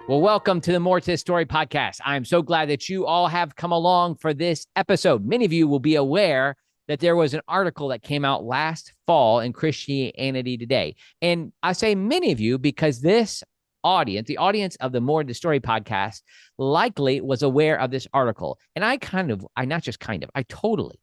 Well, welcome to the More to This Story podcast. I'm so glad that you all have come along for this episode. Many of you will be aware that there was an article that came out last fall in Christianity Today. And I say many of you because this audience, the audience of the More to the Story podcast, likely was aware of this article. And I totally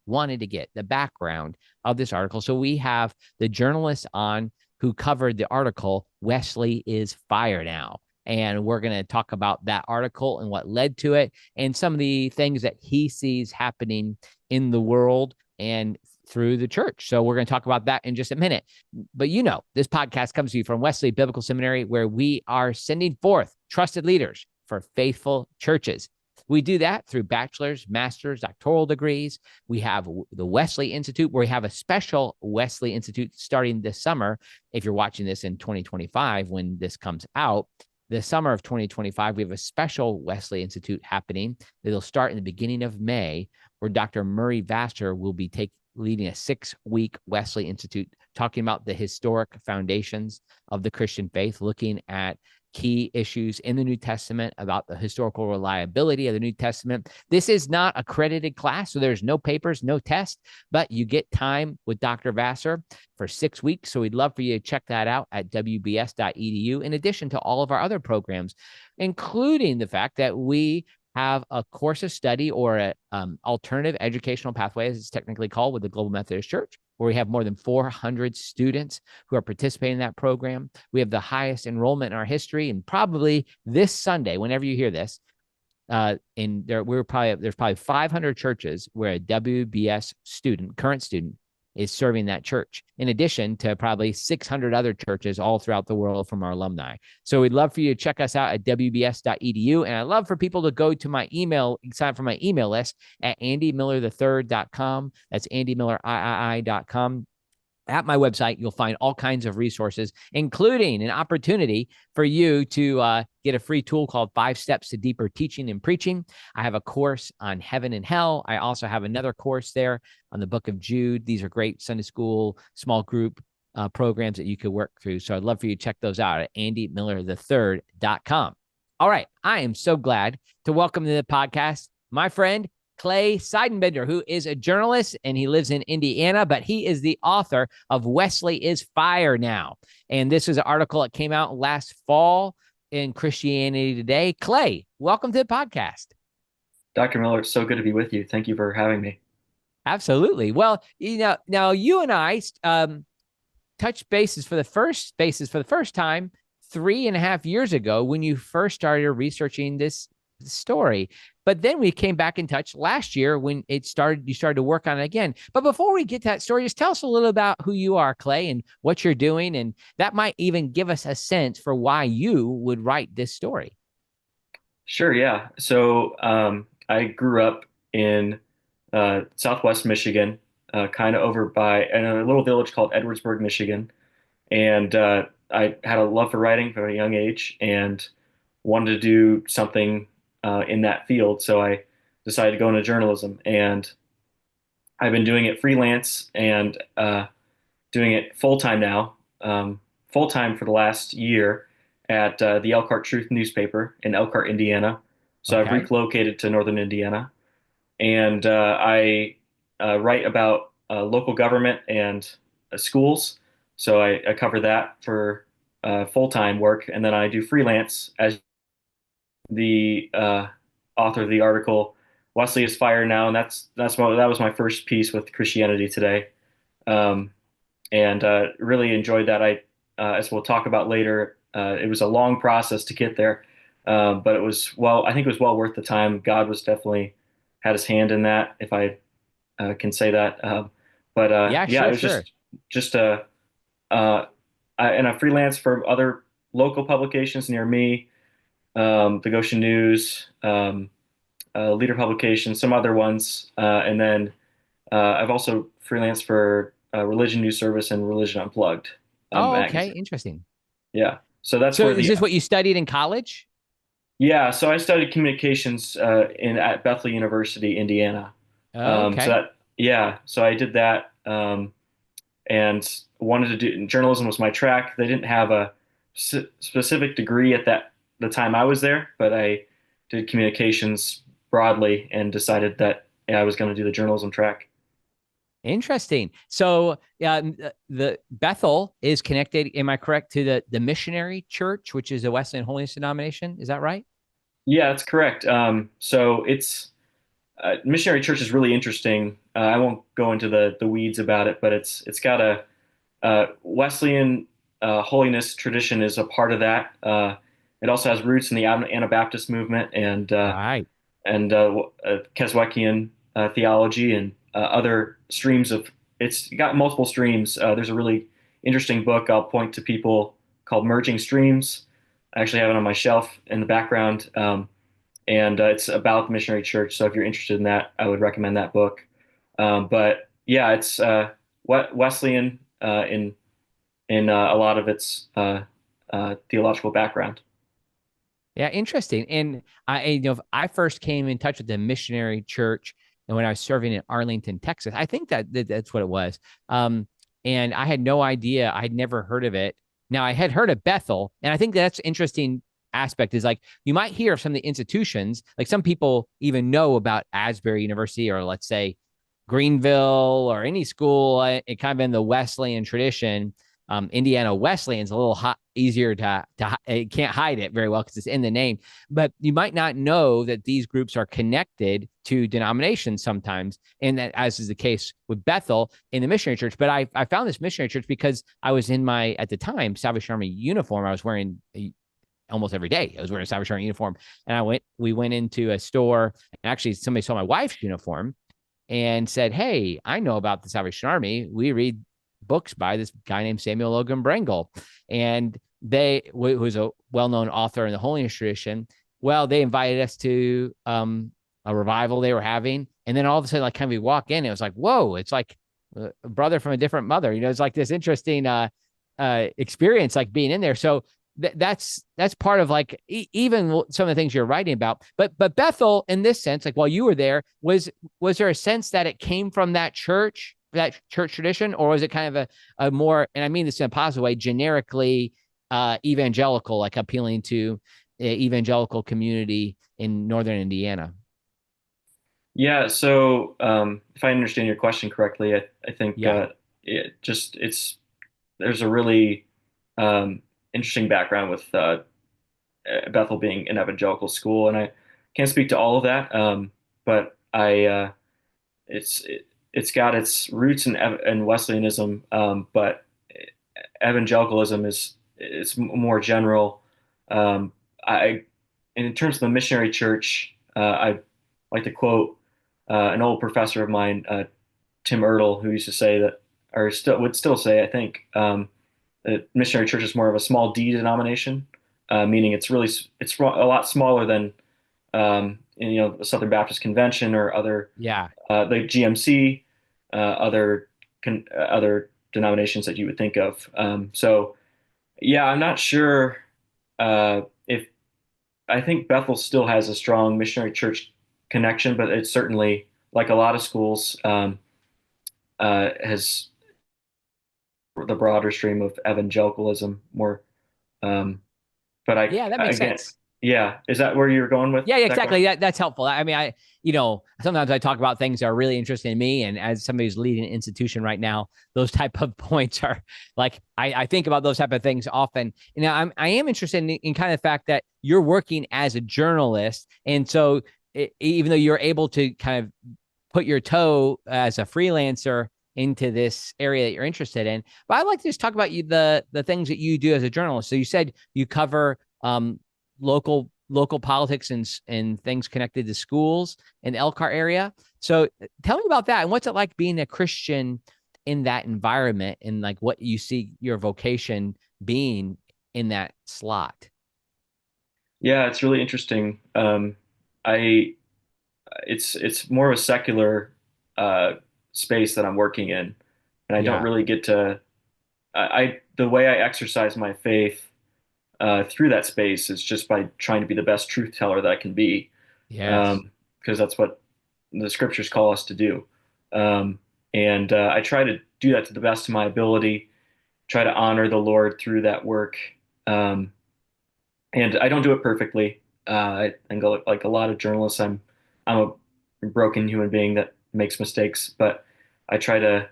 wanted to get the background of this article. So we have the journalist on who covered the article, Wesley is Fire Now. And we're going to talk about that article and what led to it and some of the things that he sees happening in the world and through the church. So we're going to talk about that in just a minute. But this podcast comes to you from Wesley Biblical Seminary, where we are sending forth trusted leaders for faithful churches. We do that through bachelor's, master's, doctoral degrees. We have the Wesley Institute, where we have a special Wesley Institute starting this summer. If you're watching this in 2025, when this comes out, the summer of 2025, we have a special Wesley Institute happening. It'll start in the beginning of May, where Dr. Murray Vassar will be leading a 6-week Wesley Institute, talking about the historic foundations of the Christian faith, looking at key issues in the New Testament about the historical reliability of the New Testament. This is not accredited class, so there's no papers, no test, but you get time with Dr. Vassar for 6 weeks. So we'd love for you to check that out at wbs.edu, in addition to all of our other programs, including the fact that we have a course of study or an alternative educational pathway, as it's technically called, with the Global Methodist Church, where we have more than 400 students who are participating in that program. We have the highest enrollment in our history, and probably this Sunday, whenever you hear this, there's probably 500 churches where a WBS student, current student, is serving that church, in addition to probably 600 other churches all throughout the world from our alumni. So we'd love for you to check us out at wbs.edu. And I'd love for people to go to my email, sign up for my email list at andymillerthird.com. That's andymillerii.com. At my website, you'll find all kinds of resources, including an opportunity for you to get a free tool called 5 Steps to Deeper Teaching and Preaching. I have a course on heaven and hell. I also have another course there on the book of Jude. These are great Sunday school, small group programs that you could work through. So I'd love for you to check those out at andymillerthird.com. All right. I am so glad to welcome to the podcast my friend, Clay Sidenbender, who is a journalist and he lives in Indiana, but he is the author of Wesley is Fire Now. And this is an article that came out last fall in Christianity Today. Clay, welcome to the podcast. Dr. Miller, it's so good to be with you. Thank you for having me. Absolutely. Well, now you and I touched bases for the first time 3.5 years ago when you first started researching this story. But then we came back in touch last year when you started to work on it again. But before we get to that story, just tell us a little about who you are, Clay, and what you're doing. And that might even give us a sense for why you would write this story. Sure, yeah. So I grew up in Southwest Michigan, kind of over in a little village called Edwardsburg, Michigan. And I had a love for writing from a young age and wanted to do something in that field. So I decided to go into journalism, and I've been doing it freelance and doing it full time now, full time for the last year at the Elkhart Truth newspaper in Elkhart, Indiana. So I've Okay. relocated to northern Indiana, and I write about local government and schools. So I cover that for full time work, and then I do freelance as the author of the article. Wesley is Fire Now, and that was my first piece with Christianity Today, um, and really enjoyed that. As we'll talk about later, it was a long process to get there, but I think it was well worth the time. God was definitely had his hand in that, if I can say that. But Yeah, yeah, it sure, was sure. just and I freelance for other local publications near me, the Goshen News, Leader Publications, some other ones, and then I've also freelanced for Religion News Service and Religion Unplugged Oh, okay. magazine. Interesting. Yeah, so that's So where is the this what you studied in college? yeah. So I studied communications in at Bethel University, Indiana. So Okay. that yeah, so I did that and wanted to do journalism was my track. They didn't have a specific degree at that the time I was there, but I did communications broadly and decided that yeah, I was going to do the journalism track. Interesting. So, the Bethel is connected. Am I correct to the Missionary Church, which is a Wesleyan holiness denomination? Is that right? Yeah, that's correct. So it's missionary church is really interesting. I won't go into the weeds about it, but it's got a Wesleyan holiness tradition is a part of that. It also has roots in the Anabaptist movement Right. and Keswickian theology and other streams of. It's got multiple streams. There's a really interesting book I'll point to people called Merging Streams. I actually have it on my shelf in the background, and it's about the missionary church. So if you're interested in that, I would recommend that book. But yeah, it's Wesleyan in a lot of its theological background. Yeah, interesting. And I first came in touch with the missionary church and when I was serving in Arlington, Texas. I think that's what it was. And I had no idea. I had never heard of it. Now I had heard of Bethel, and I think that's interesting aspect is like you might hear of some of the institutions, like some people even know about Asbury University or let's say Greenville or any school, it kind of in the Wesleyan tradition. Indiana Wesleyan's a little easier to it can't hide it very well because it's in the name. But you might not know that these groups are connected to denominations sometimes, and that as is the case with Bethel in the missionary church. But I found this missionary church because I was in my at the time Salvation Army uniform. I was wearing almost every day. I was wearing a Salvation Army uniform, and we went into a store, and actually somebody saw my wife's uniform and said, "Hey, I know about the Salvation Army. We read books by this guy named Samuel Logan Brengle, and who's a well-known author in the holiness tradition. Well, they invited us to a revival they were having, and then all of a sudden, like, kind of we walk in, and it was like, whoa, it's like a brother from a different mother. It's like this interesting experience, like being in there. So that's part of like even some of the things you're writing about. But Bethel, in this sense, like while you were there, was there a sense that it came from that church tradition, or was it kind of a more, and I mean this in a positive way, generically evangelical, like appealing to evangelical community in northern Indiana? Yeah, so if I understand your question correctly, I think Yeah. it's there's a really um, interesting background with Bethel being an evangelical school, and I can't speak to all of that, but it's got its roots in Wesleyanism, but evangelicalism is more general. Um, I and in terms of the missionary church, I like to quote an old professor of mine, Tim Ertle, who used to say that, or still would still say, I think, that missionary church is more of a small D denomination, meaning it's a lot smaller than the Southern Baptist Convention or other Yeah. the GMC, other denominations that you would think of. So yeah, I'm not sure if I think Bethel still has a strong missionary church connection, but it's certainly like a lot of schools has the broader stream of evangelicalism more. Um, but Yeah, that makes again, sense. yeah, is that where you're going with Yeah, that exactly. question? That's helpful. I mean, sometimes I talk about things that are really interesting to me. And as somebody who's leading an institution right now, those type of points are like, I think about those type of things often. I am interested in kind of the fact that you're working as a journalist. And so even though you're able to kind of put your toe as a freelancer into this area that you're interested in, but I'd like to just talk about the things that you do as a journalist. So you said you cover local politics and things connected to schools in the Elkhart area. So tell me about that and what's it like being a Christian in that environment and like what you see your vocation being in that slot. Yeah, it's really interesting. I it's more of a secular uh, space that I'm working in, and I don't Yeah. really get to. The way I exercise my faith through that space is just by trying to be the best truth teller that I can be, Yes. because that's what the scriptures call us to do. Um, and I try to do that to the best of my ability. Try to honor the Lord through that work. Um, and I don't do it perfectly. I go like a lot of journalists. I'm a broken human being that makes mistakes, but I try to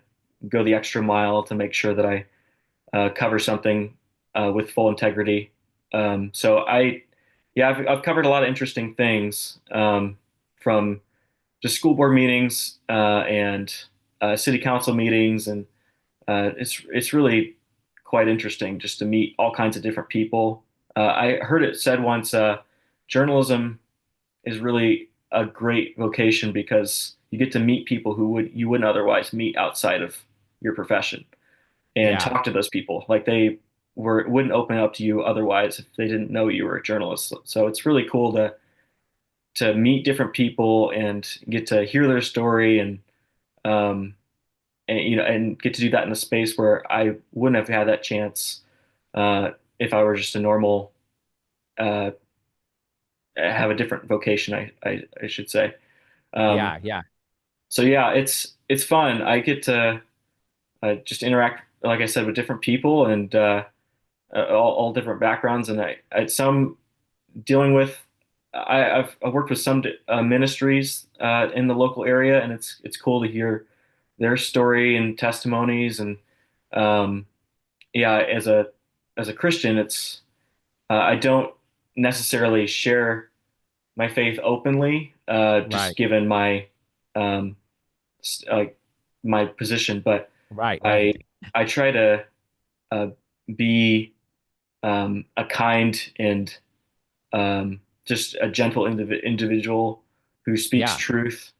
go the extra mile to make sure that I cover something with full integrity. Yeah, I've covered a lot of interesting things from just school board meetings and city council meetings, and it's really quite interesting just to meet all kinds of different people. I heard it said once, journalism is really a great vocation because you get to meet people who you wouldn't otherwise meet outside of your profession and Yeah. talk to those people. Like they wouldn't open up to you otherwise if they didn't know you were a journalist. So it's really cool to meet different people and get to hear their story um, and get to do that in a space where I wouldn't have had that chance if I were just a normal uh, have a different vocation. I should say. Um, Yeah. Yeah. so yeah, it's fun. I get to just interact, like I said, with different people and all different backgrounds, and some dealing with. I've worked with some ministries in the local area, and it's cool to hear their story and testimonies. And um, yeah, as a Christian, it's I don't necessarily share my faith openly, just Right. given um, like my position, but Right. I Right. I try to uh, be a kind and just a gentle individual who speaks Yeah. truth.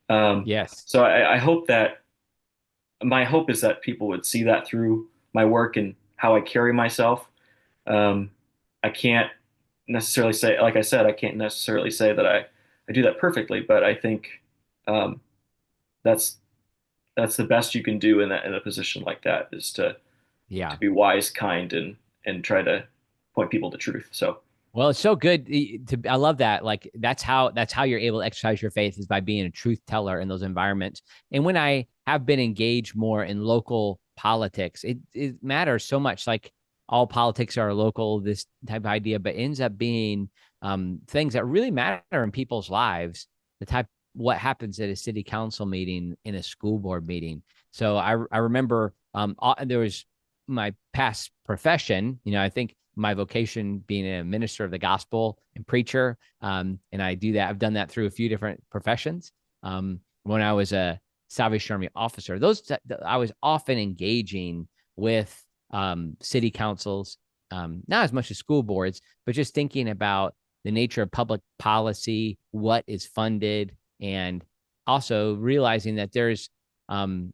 Yes. So I hope that my hope is that people would see that through my work and how I carry myself. Um, I can't necessarily say, like I said, I can't necessarily say that I do that perfectly, but I think um, that's that's the best you can do in a position like that is to Yeah. be wise, kind, and try to point people to truth. So Well, it's so good to I love that. Like that's how you're able to exercise your faith is by being a truth teller in those environments. And when I have been engaged more in local politics, it matters so much. Like all politics are local, this type of idea, but ends up being things that really matter in people's lives. The type what happens at a city council meeting, in a school board meeting. So I remember there was my past profession. I think my vocation being a minister of the gospel and preacher. And I do that. I've done that through a few different professions. When I was a Salvation Army officer, I was often engaging with city councils, not as much as school boards, but just thinking about the nature of public policy, what is funded, and also realizing that um,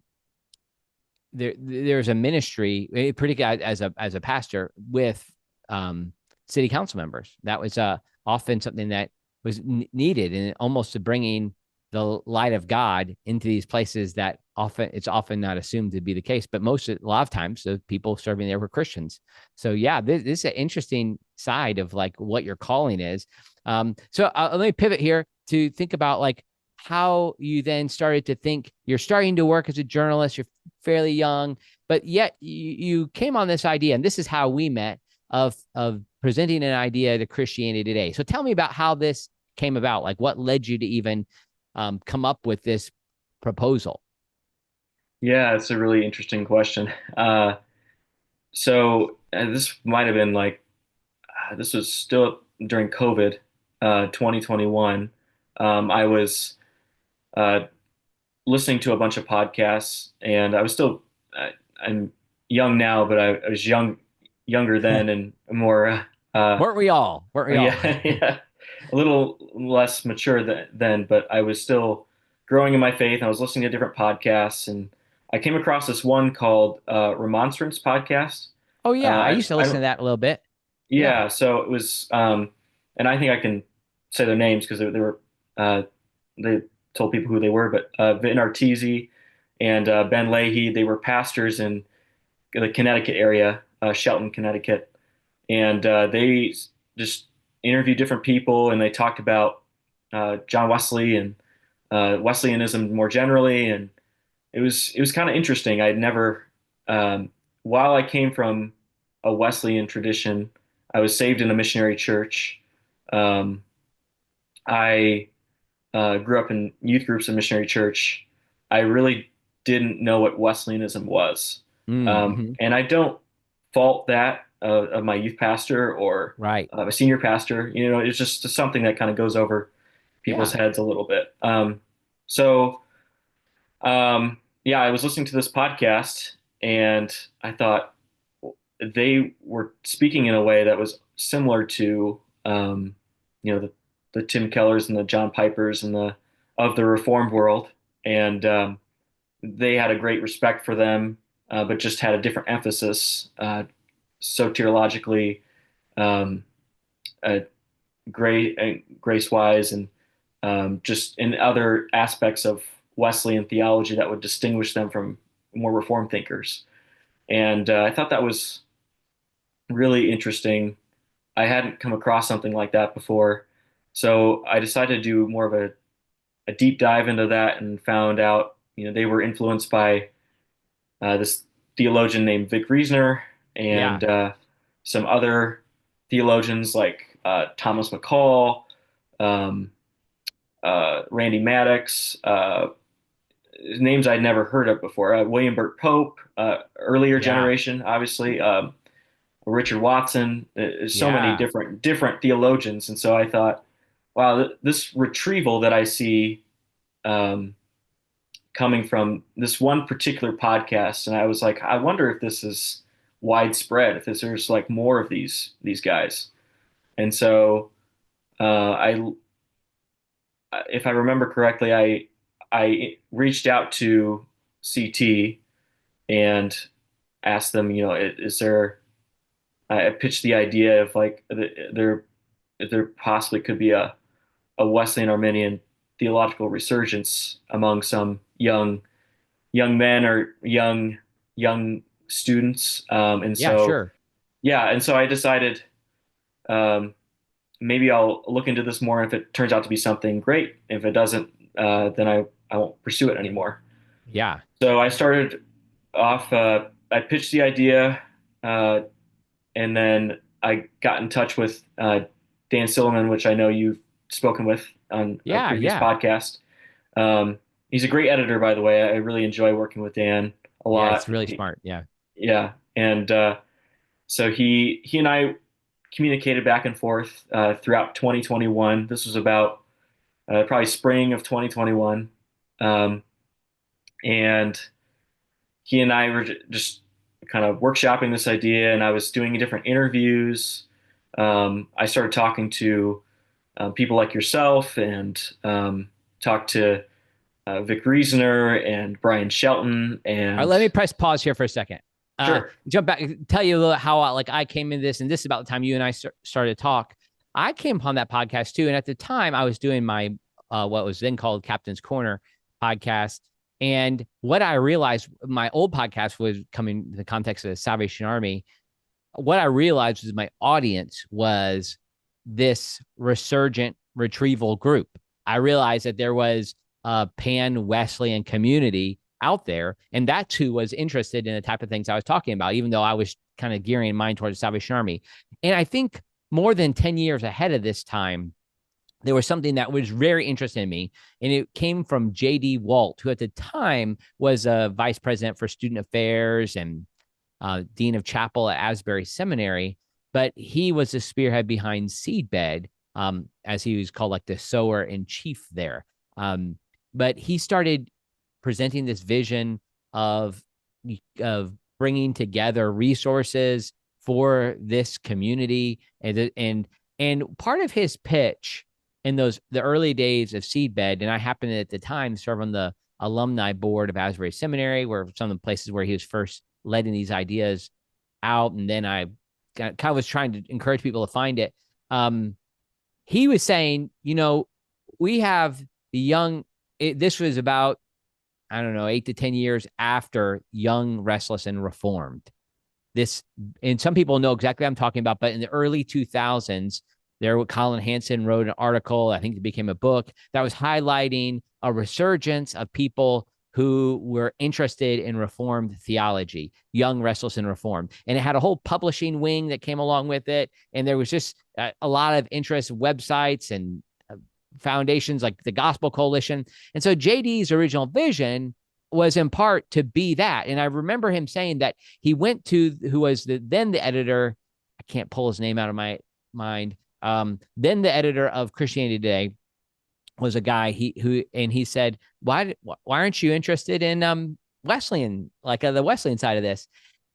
there's a ministry, particularly as a pastor, with um, city council members. That was often something that was needed, and almost to bringing the light of God into these places that it's often not assumed to be the case, but a lot of times the people serving there were Christians. So yeah, this is an interesting side of like what your calling is. So let me pivot here to think about like how you then started to think you're starting to work as a journalist. You're fairly young, but yet you came on this idea, and this is how we met, of presenting an idea to Christianity Today. So tell me about how this came about. Like, what led you to even come up with this proposal? yeah, it's a really interesting question. This might have been like this was still during COVID, 2021. I was uh, listening to a bunch of podcasts, and I was still I'm young now, but I was younger then, and more Weren't we all? Weren't we all? yeah, yeah, a little less mature then, but I was still growing in my faith. I was listening to different podcasts, and I came across this one called Remonstrance podcast. Oh yeah, I I, used to I listen to don't, that a little bit. Yeah. yeah, so it was, and I think I can say their names because they told people who they were, but Vin Arteezy and Ben Leahy, they were pastors in the Connecticut area, Shelton, Connecticut, and they just interviewed different people, and they talked about John Wesley and Wesleyanism more generally, and it was kind of interesting. I'd never, while I came from a Wesleyan tradition, I was saved in a missionary church. Um, I grew up in youth groups in missionary church. I really didn't know what Wesleyanism was. Mm-hmm. And I don't fault that of my youth pastor or Right. a senior pastor. It's just something that kind of goes over people's Yeah. heads a little bit. So, yeah, I was listening to this podcast and I thought they were speaking in a way that was similar to, the Tim Kellers and the John Pipers and the Reformed world. And they had a great respect for them, but just had a different emphasis, soteriologically, um, uh, grace wise, and just in other aspects of Wesleyan theology that would distinguish them from more Reformed thinkers. And I thought that was really interesting. I hadn't come across something like that before. So I decided to do more of a deep dive into that and found out, they were influenced by this theologian named Vic Reasoner Yeah. and some other theologians like Thomas McCall, um, Randy Maddox, names I'd never heard of before. William Burt Pope, earlier Yeah. generation, obviously. Richard Watson. There's so many Yeah. different theologians, and so I thought, wow, this retrieval that I see um, coming from this one particular podcast, and I was like, I wonder if this is widespread, if there's like more of these guys. And so I, if I remember correctly, I reached out to CT and asked them, is there I pitched the idea of like there possibly could be a Wesleyan Arminian theological resurgence among some young men or young students. And Yeah. so Sure. yeah, and so I decided um, maybe I'll look into this more. If it turns out to be something, great. If it doesn't, then I won't pursue it anymore. Yeah. So I started off. I pitched the idea. And then I got in touch with Dan Silliman, which I know you've spoken with on a Yeah. previous Yeah. podcast. He's a great editor, by the way. I really enjoy working with Dan a Yeah. It's lot. really smart. Yeah. Yeah, and so he and I communicated back and forth throughout 2021. This was about probably spring of 2021, and he and I were just kind of workshopping this idea, and I was doing different interviews. I started talking to people like yourself and talked to Vic Reasoner and Brian Shelton. All right, And let me press pause here for a second. sure, Jump back, tell you a little how like I came in this, and this is about the time you and I started to talk. I came upon that podcast too, and at the time I was doing my what was then called Captain's Corner podcast. And what I realized, my old podcast was coming in the context of the Salvation Army. What I realized was my audience was this resurgent retrieval group. I realized that there was a pan Wesleyan community out there, and that's who was interested in the type of things I was talking about, even though I was kind of gearing mine towards the Salvation Army. And I think more than 10 years ahead of this time, there was something that was very interesting in me, and it came from J.D. Walt, who at the time was a vice president for student affairs and dean of chapel at Asbury Seminary, but he was the spearhead behind Seedbed, as he was called, like the sower in chief there. But he started presenting this vision of bringing together resources for this community, and part of his pitch in the early days of Seedbed, and I happened at the time to serve on the alumni board of Asbury Seminary, where some of the places where he was first letting these ideas out, and then I kind of was trying to encourage people to find it. He was saying, we have the young. This was about, I don't know, 8 to 10 years after Young, Restless, and Reformed. This, and some people know exactly what I'm talking about, but in the early 2000s, Colin Hansen wrote an article, I think it became a book, that was highlighting a resurgence of people who were interested in Reformed theology, young, restless, and Reformed. And it had a whole publishing wing that came along with it. And there was just a lot of interest, websites and foundations like the Gospel Coalition. And so JD's original vision was in part to be that. And I remember him saying that he went to who was then the editor. I can't pull his name out of my mind. Then the editor of Christianity Today was a guy he said, why aren't you interested in Wesleyan, like the Wesleyan side of this?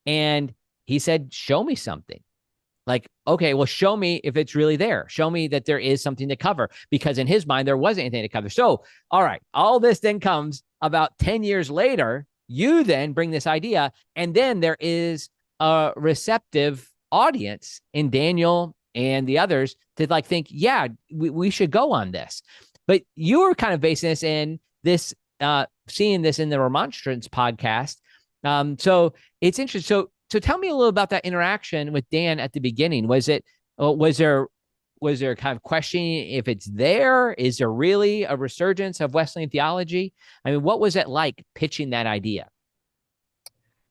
And he said, show me something. Like, okay, well, show me if it's really there. Show me that there is something to cover, because in his mind, there wasn't anything to cover. So, all right, all this then comes about 10 years later. You then bring this idea, and then there is a receptive audience in Daniel and the others to like think, yeah, we should go on this. But you were kind of basing this in this, seeing this in the Remonstrance podcast. So it's interesting. So tell me a little about that interaction with Dan at the beginning. Was there kind of questioning if it's there? Is there really a resurgence of Wesleyan theology? I mean, what was it like pitching that idea?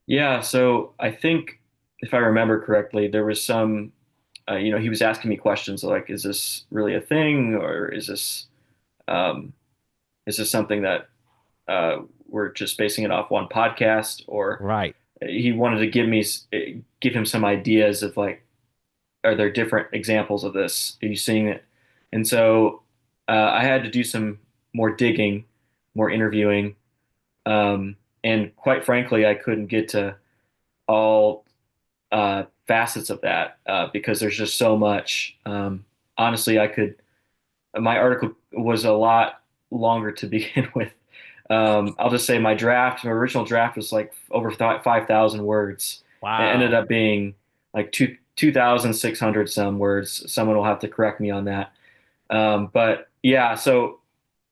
Yeah, so I think if I remember correctly, there was some, he was asking me questions like, is this really a thing, or um, is this something that we're just basing it off one podcast, or Right. he wanted to give him some ideas of like, are there different examples of this? Are you seeing it? And so I had to do some more digging, more interviewing, and quite frankly, I couldn't get to all facets of that because there's just so much. Honestly, my article was a lot longer to begin with. I'll just say my original draft was like over 5,000 words. It ended Wow. up being like 2,600 some words. Someone will have to correct me on that. But yeah, so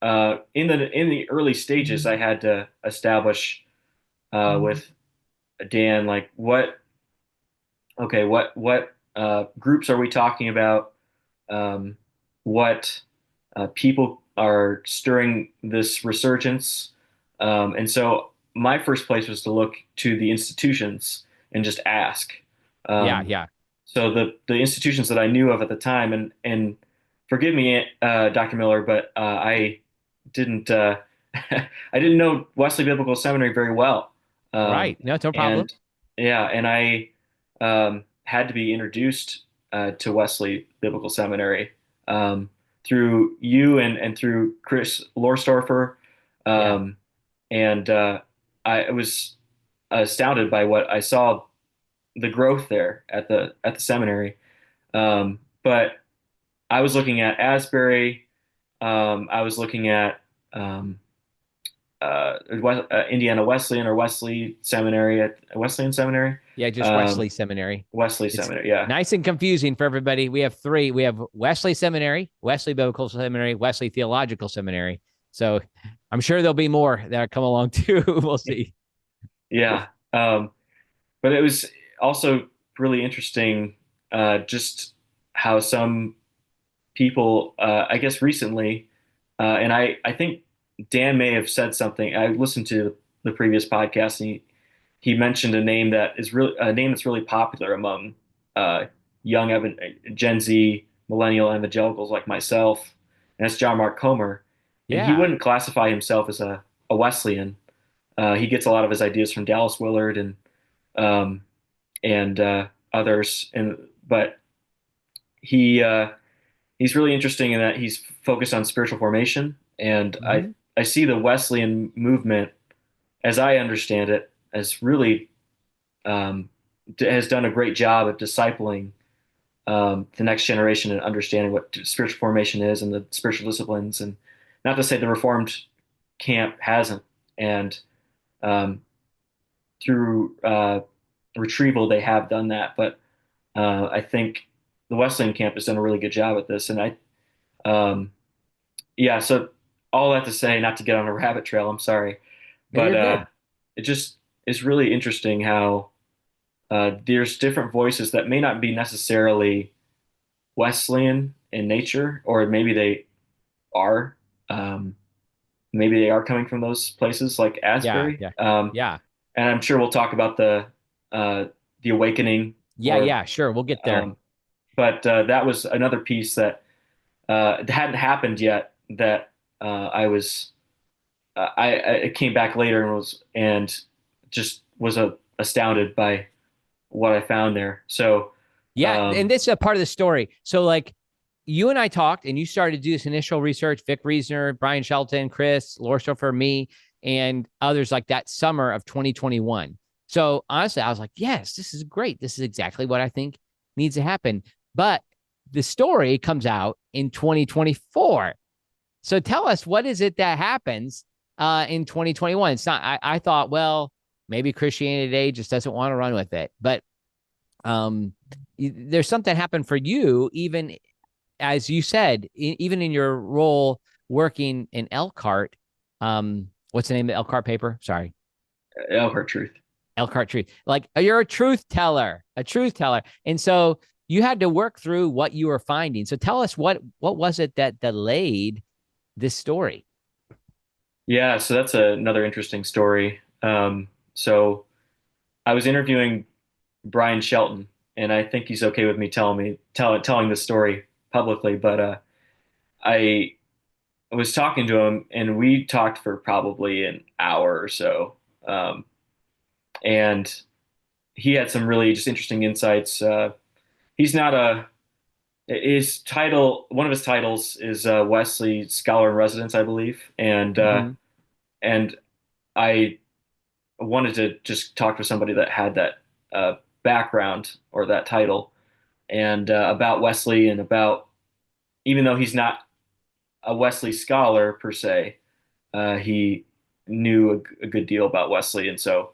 in the early stages, I had to establish with Dan like what groups are we talking about? What people are stirring this resurgence? And so my first place was to look to the institutions and just ask. Yeah, Um, yeah. so the institutions that I knew of at the time, and forgive me, Dr. Miller, but I didn't I didn't know Wesley Biblical Seminary very well. Right. No, it's no problem. And yeah, and I had to be introduced to Wesley Biblical Seminary through you and through Chris Lorstorfer. Yeah. Um, and I was astounded by what I saw, the growth there at the seminary. But I was looking at Asbury. I was looking at Indiana Wesleyan or Wesley Seminary at Wesleyan Seminary. Yeah, just Um, Wesley Seminary. Wesley It's Seminary, yeah. nice and confusing for everybody. We have three. We have Wesley Seminary, Wesley Biblical Seminary, Wesley Theological Seminary. So I'm sure there'll be more that come along too. We'll see. Yeah. But it was also really interesting just how some people, I guess recently, and I think Dan may have said something. I listened to the previous podcast, and he mentioned a name that's really popular among young Gen Z millennial evangelicals like myself, and that's John Mark Comer. And he Yeah. wouldn't classify himself as a Wesleyan. He gets a lot of his ideas from Dallas Willard um, and others, but he he's really interesting in that he's focused on spiritual formation, and Mhm. I see the Wesleyan movement, as I understand it, as really has done a great job of discipling the next generation and understanding what spiritual formation is and the spiritual disciplines. And not to say the Reformed camp hasn't, and um, through retrieval they have done that, but I think the Wesleyan camp has done a really good job at this. And um, yeah, so all that to say, not to get on a rabbit trail, I'm sorry, No, but you're good. it just is really interesting how there's different voices that may not be necessarily Wesleyan in nature, or maybe they are. Um, maybe they are coming from those places like Yeah, Asbury. yeah, yeah, And I'm sure we'll talk about uh, the awakening yeah, or yeah. Sure, we'll get there. um, but that was another piece that hadn't happened yet that I was I came back later and just was astounded by what I found there. So Yeah, and um, this is a part of the story. So like you and I talked, and you started to do this initial research. Vic Reasoner, Brian Shelton, Chris, Lorstofer, me, and others like that summer of 2021. So honestly, I was like, yes, this is great. This is exactly what I think needs to happen. But the story comes out in 2024. So tell us, what is it that happens in 2021? It's not. I thought, well, maybe Christianity Today just doesn't want to run with it, but um, there's something happened for you, even as you said, even in your role working in Elkhart. What's the name of the Elkhart paper? Sorry, Elkhart Truth. Elkhart Truth. Like you're a truth teller, and so you had to work through what you were finding. So tell us what was it that delayed this story? Yeah, so that's another interesting story. So I was interviewing Brian Shelton, and I think he's okay with me telling this story publicly. But I was talking to him, and we talked for probably an hour or so, and he had some really just interesting insights. He's not a his title. One of his titles is Wesley Scholar in Residence, I believe, Mm-hmm. and I wanted to just talk to somebody that had that background or that title and about Wesley and about even though he's not a Wesley scholar per se, he knew a good deal about Wesley, and so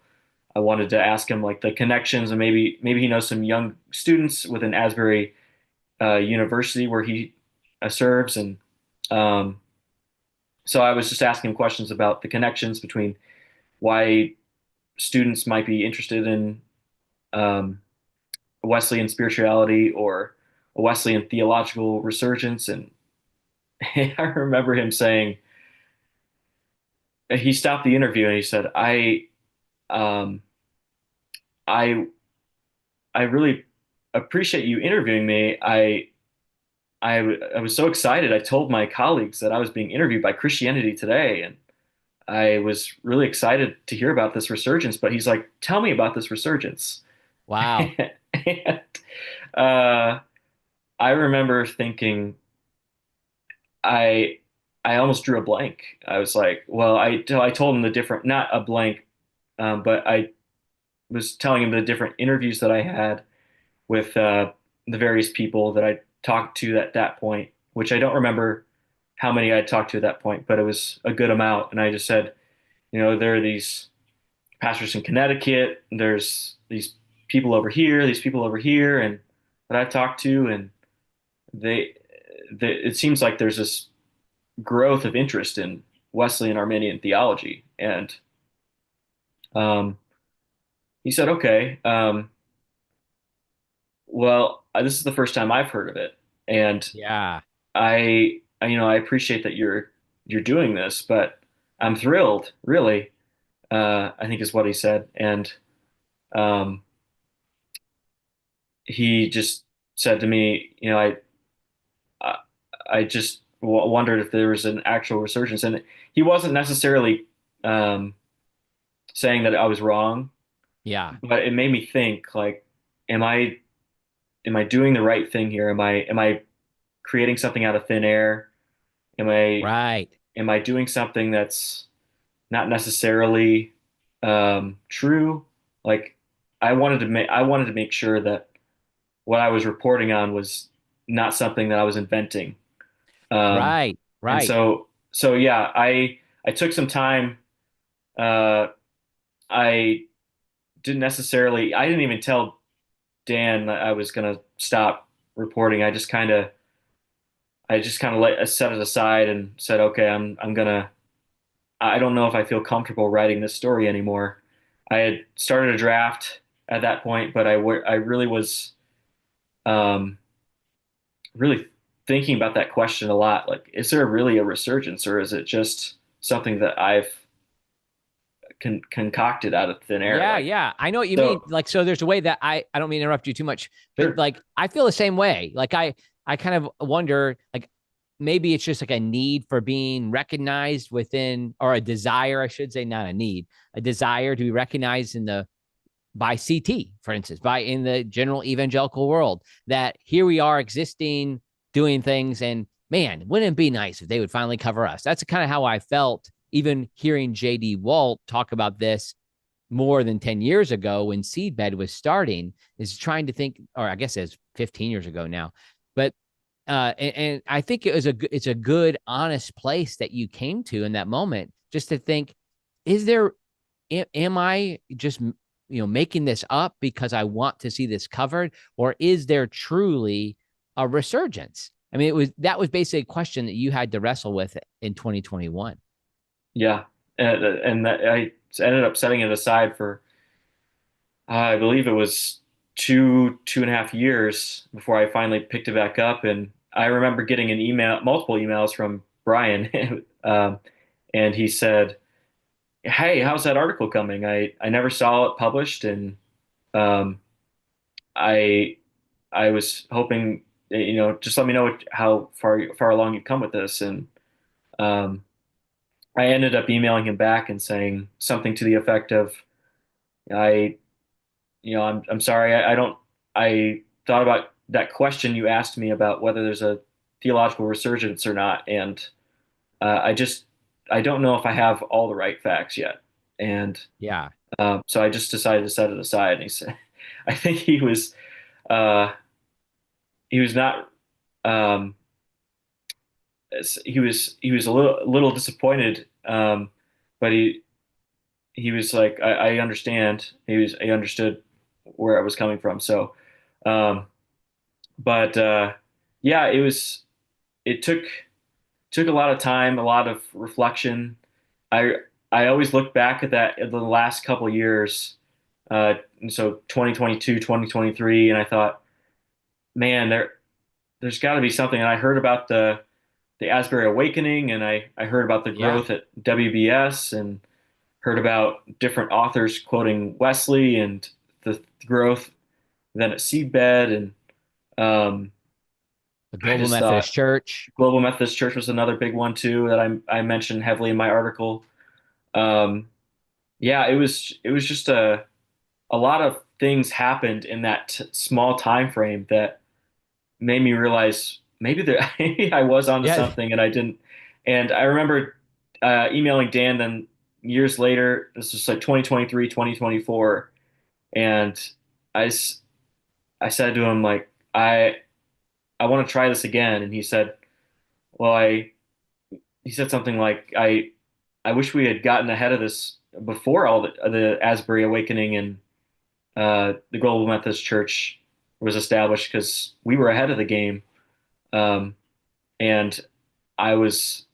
I wanted to ask him like the connections and maybe he knows some young students within Asbury University where he serves, and um, so I was just asking him questions about the connections between why students might be interested in um, Wesleyan spirituality or a Wesleyan theological resurgence. And I remember him saying, he stopped the interview and he said, um, I, I really appreciate you interviewing me. I was so excited. I told my colleagues that I was being interviewed by Christianity Today, and I was really excited to hear about this resurgence. But he's like, tell me about this resurgence. Wow. And uh, I remember thinking, I I almost drew a blank. I was like, well, I told him the different, not a blank, but I was telling him the different interviews that I had with the various people that I talked to at that point, which I don't remember how many I talked to at that point, but it was a good amount. And I just said, there are these pastors in Connecticut, and there's these people over here, these people over here, and that I've talked to, and they, it seems like there's this growth of interest in Wesleyan Arminian theology. And um, he said, okay, well, this is the first time I've heard of it. And Yeah. I appreciate that you're doing this, but I'm thrilled, really, I think is what he said. And um, he just said to me, I, I just wondered if there was an actual resurgence. And he wasn't necessarily um, saying that I was wrong, Yeah. but it made me think like, am I am I doing the right thing here? Am I creating something out of thin air? Am I Right. am I doing something that's not necessarily true? Like I wanted to make sure that what I was reporting on was not something that I was inventing. Um, Right. and Right. so yeah, I took some time. Uh, I I didn't even tell Dan that I was gonna stop reporting. I just kind of set it aside and said, okay, I'm gonna. I don't know if I feel comfortable writing this story anymore. I had started a draft at that point, but I really was um, really thinking about that question a lot. Like, is there really a resurgence, or is it just something that I've concocted out of thin air. Yeah, yeah. I know what you mean. So Like, so there's a way that I don't mean to interrupt you too much, but sure. like I feel the same way. Like I kind of wonder, like maybe it's just like a need for being recognized within, or a desire, I should say, not a need, a desire to be recognized in the by CT, for instance, by in the general evangelical world, that here we are existing, doing things, and man, wouldn't it be nice if they would finally cover us? That's kind of how I felt even hearing JD Walt talk about this more than 10 years ago when Seedbed was starting, is trying to think, or I guess it's 15 years ago now. But and I think it's a good, honest place that you came to in that moment, just to think, is there, am I just making this up because I want to see this covered, or is there truly a resurgence? I mean, that was basically a question that you had to wrestle with in 2021. Yeah, and that I ended up setting it aside for I believe it was 2.5 years before I finally picked it back up. And I remember getting multiple emails from Brian, and he said, "Hey, how's that article coming? I never saw it published, and um, I I was hoping, just let me know how far along you've come with this." And um, I ended up emailing him back and saying something to the effect of, I I'm sorry. I don't. I thought about that question you asked me about whether there's a theological resurgence or not, and I just I don't know if I have all the right facts yet. And Yeah. so I just decided to set it aside. And he said, I think uh, he was not. Um, he was a little disappointed, but he was like, I understand. He understood where I was coming from. So. Um, but yeah, it took a lot of time, a lot of reflection. I I always look back at the last couple of years, and so 2022, 2023, and I thought, man, there's got to be something. And I heard about the Asbury Awakening, and I heard about the Yeah. growth at WBS, and heard about different authors quoting Wesley and the growth then at Seedbed, and The I Global just Methodist thought Church. Global Methodist Church was another big one too that I mentioned heavily in my article. Um, yeah, it was just a lot of things happened in that small time frame that made me realize maybe that maybe I was onto Yeah. something and I didn't. And I remember emailing Dan then years later. This was like 2023, 2024, and I s- I said to him like I want to try this again, and he said, well, he said something like, I wish we had gotten ahead of this before all the Asbury Awakening and the Global Methodist Church was established because we were ahead of the game. Um, and I was,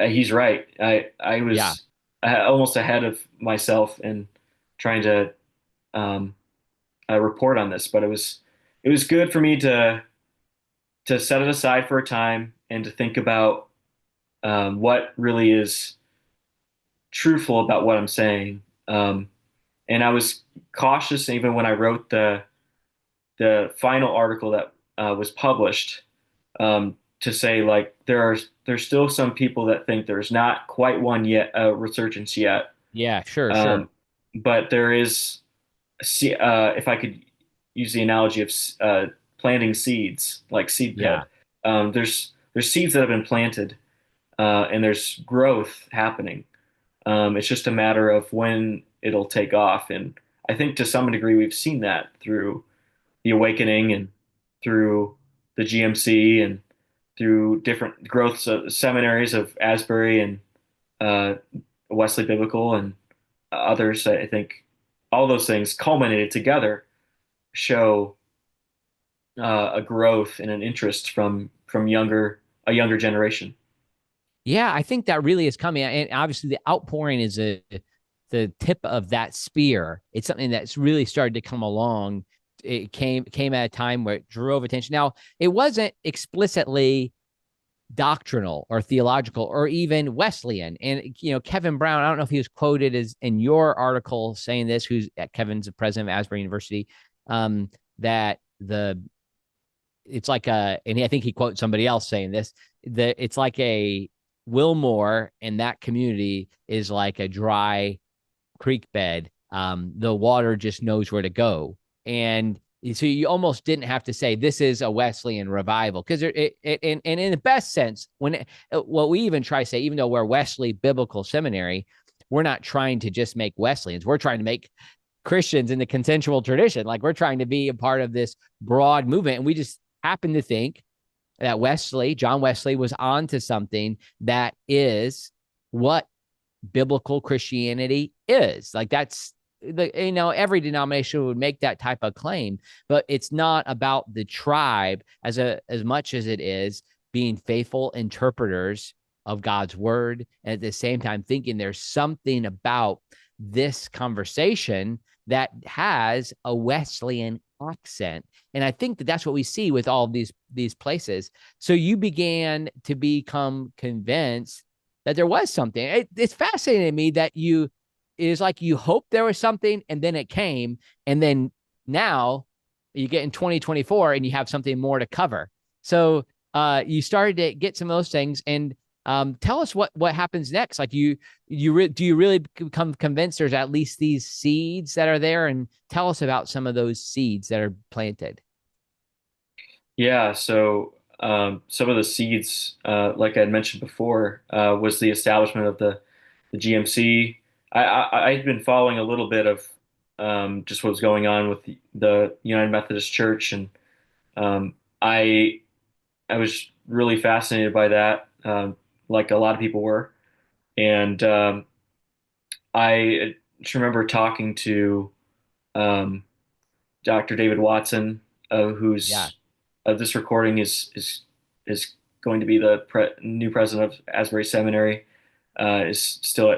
he's right. I Yeah. was almost ahead of myself in trying to um, report on this, but it was good for me to set it aside for a time and to think about what really is truthful about what I'm saying. And I was cautious even when I wrote the final article that was published, to say like there's still some people that think there's not quite one yet, a resurgence yet, Yeah. Sure. Sure. um, but there is. If I could use the analogy of planting seeds, like seed Yeah. bed, there's seeds that have been planted, and there's growth happening. It's just a matter of when it'll take off. And I think to some degree we've seen that through the awakening and through the GMC and through different growth seminaries of Asbury and uh, Wesley Biblical and others. I think all those things culminated together show a growth and an interest from a younger generation. Yeah, I think that really is coming. And obviously the outpouring is the tip of that spear. It's something that's really started to come along. It came at a time where it drove attention. Now, it wasn't explicitly doctrinal or theological or even Wesleyan. And, Kevin Brown, I don't know if he was quoted as in your article saying this, Kevin's the president of Asbury University, that it's like and I think he quotes somebody else saying this, that it's like a Wilmore in that community is like a dry creek bed. The water just knows where to go. And so you almost didn't have to say this is a Wesleyan revival, because and in the best sense, what we even try to say, even though we're Wesley Biblical Seminary, we're not trying to just make Wesleyans. We're trying to make Christians in the consensual tradition. Like, we're trying to be a part of this broad movement. And we just happen to think that John Wesley, was onto something that is what biblical Christianity is. Like, that's every denomination would make that type of claim, but it's not about the tribe as much as it is being faithful interpreters of God's word, and at the same time thinking there's something about this conversation that has a Wesleyan accent. And I think that that's what we see with all of these places. So you began to become convinced that there was something. It's fascinating to me that it is like you hoped there was something, and then it came, and then now you get in 2024 and you have something more to cover. So you started to get some of those things, and tell us what happens next. Like, do you really become convinced there's at least these seeds that are there, and tell us about some of those seeds that are planted. Yeah, so some of the seeds, like I had mentioned before, was the establishment of the GMC. I'd been following a little bit of just what was going on with the United Methodist Church, and um, I I was really fascinated by that, like a lot of people were. And I just remember talking to um, Dr. David Watson, Yeah. who's this recording is going to be the new president of Asbury Seminary, is still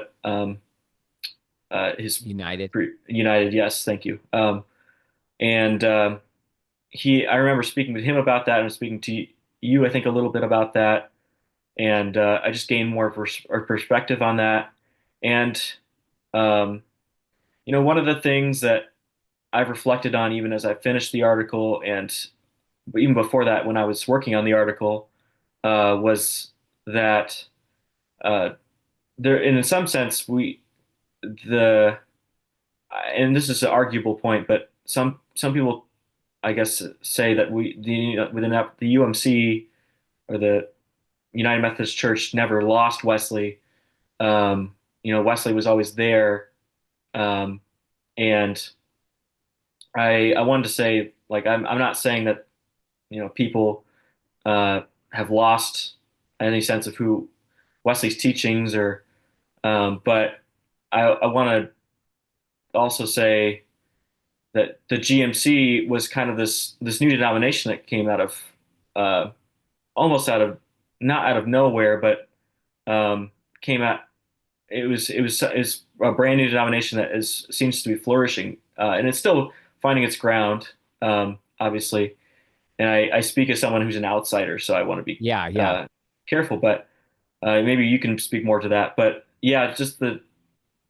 at his United. United. Yes, thank you. And I remember speaking with him about that, and speaking to you, I think, a little bit about that, and I just gained more perspective on that. And um, one of the things that I've reflected on even as I finished the article, and even before that, when I was working on the article, was that uh, there, in some sense, the, and this is an arguable point, but some people, I guess, say that within the UMC, or the United Methodist Church, never lost Wesley. Wesley was always there, um, and I wanted to say, like, I'm not saying that people uh, have lost any sense of who Wesley's teachings, but I want to also say that the GMC was kind of this new denomination that came out of uh, almost not out of nowhere, but came out. It's a brand new denomination that seems to be flourishing, and it's still finding its ground, obviously. And I speak as someone who's an outsider, so I want to be Yeah. Yeah. careful. But maybe you can speak more to that. But yeah, just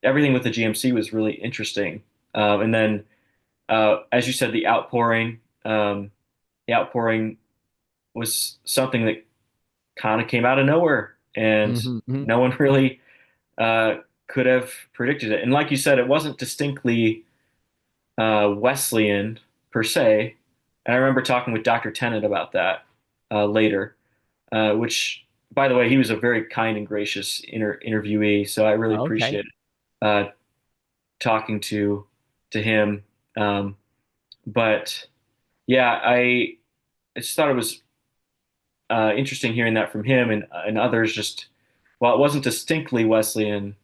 everything with the GMC was really interesting. And then, as you said, the outpouring was something that kind of came out of nowhere, and Mm-hmm. no one really uh, could have predicted it. And like you said, it wasn't distinctly Wesleyan per se. And I remember talking with Dr. Tennant about that later, which, by the way, he was a very kind and gracious interviewee. So I really Okay. appreciated uh, talking to him. Um, but yeah, I just thought it was interesting hearing that from him, and others. Just, while it wasn't distinctly Wesleyan,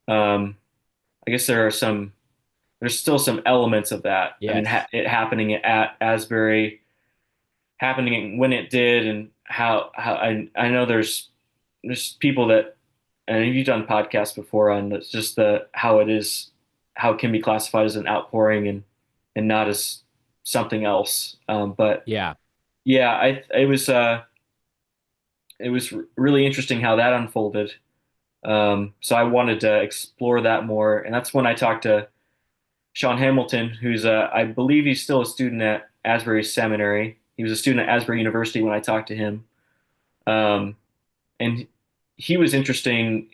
um, I guess there's still some elements of that. I mean, Yes. it happening at Asbury, happening when it did, and how I know there's people that, and you've done podcasts before on just how it can be classified as an outpouring, and not as something else. But Yeah. yeah, it was really interesting how that unfolded. So I wanted to explore that more, and that's when I talked to Sean Hamilton, who's I believe he's still a student at Asbury Seminary. He was a student at Asbury University when I talked to him, um, and he was interesting.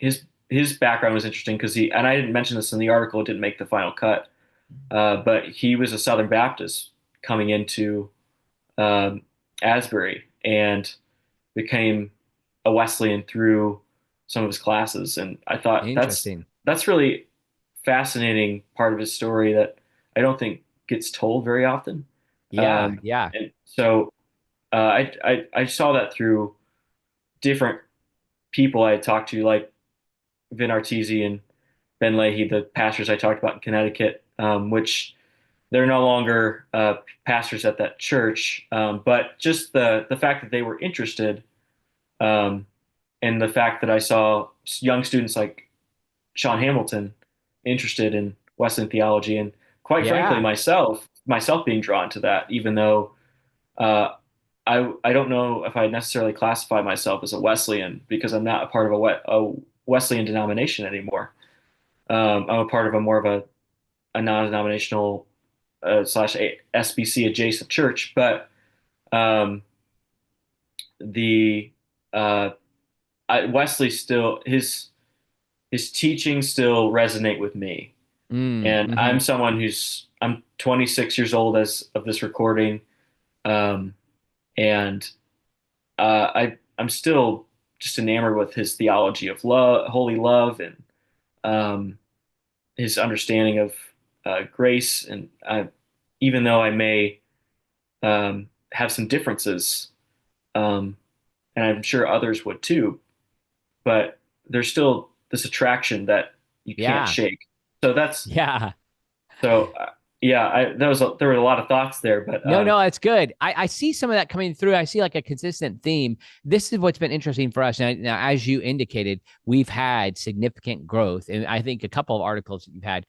His background was interesting because and I didn't mention this in the article, it didn't make the final cut, but he was a Southern Baptist coming into um, Asbury and became a Wesleyan through some of his classes, and I thought Interesting. that's really fascinating part of his story that I don't think gets told very often. Yeah, yeah, And so I saw that through different people I had talked to, like Vin Arteezy and Ben Leahy, the pastors I talked about in Connecticut, which they're no longer pastors at that church, but just the fact that they were interested, um, and the fact that I saw young students like Sean Hamilton interested in Wesleyan theology, and quite frankly, yeah. myself being drawn to that, even though uh, I don't know if I necessarily classify myself as a Wesleyan because I'm not a part of a Wesleyan denomination anymore. I'm a part of a more of a non-denominational slash SBC adjacent church, but um, the Wesley still his teachings still resonate with me. And Mm-hmm. I'm 26 years old as of this recording, um, and I'm still just enamored with his theology of love, holy love, and um, his understanding of grace. And even though I may have some differences, um, and I'm sure others would too, but there's still this attraction that you can't Yeah, shake. So that's yeah. so yeah. There were a lot of thoughts there, but No, no, it's good. I see some of that coming through. I see like a consistent theme. This is what's been interesting for us. Now, as you indicated, we've had significant growth. And I think a couple of articles that you've had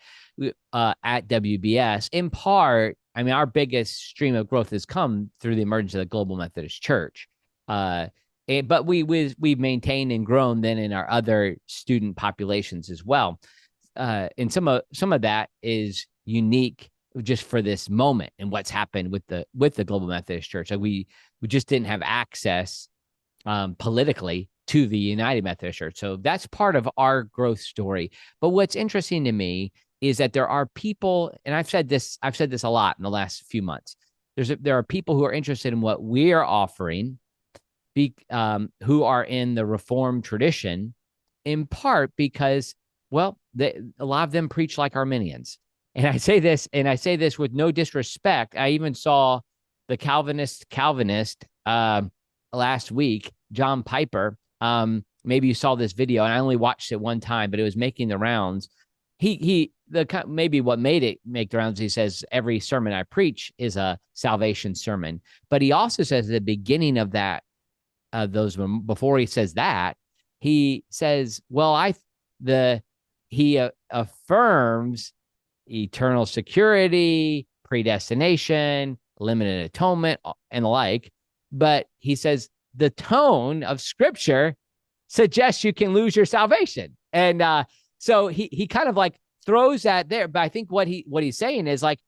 at WBS, in part, I mean, our biggest stream of growth has come through the emergence of the Global Methodist Church. Uh, but we've maintained and grown then in our other student populations as well. And some of that is unique just for this moment and what's happened with the Global Methodist Church. Like we just didn't have access politically to the United Methodist Church, so that's part of our growth story. But what's interesting to me is that there are people, and I've said this a lot in the last few months. There are people who are interested in what we are offering, who are in the Reformed tradition, in part because, well, a lot of them preach like Arminians. And I say this with no disrespect. I even saw the Calvinist last week, John Piper. Maybe you saw this video, and I only watched it one time, but it was making the rounds. Maybe what made it make the rounds, he says every sermon I preach is a salvation sermon. But he also says at the beginning of that, those before he says that, he says, well, he affirms eternal security, predestination, limited atonement, and the like. But he says the tone of scripture suggests you can lose your salvation. And so he kind of like throws that there. But I think what he's saying is like,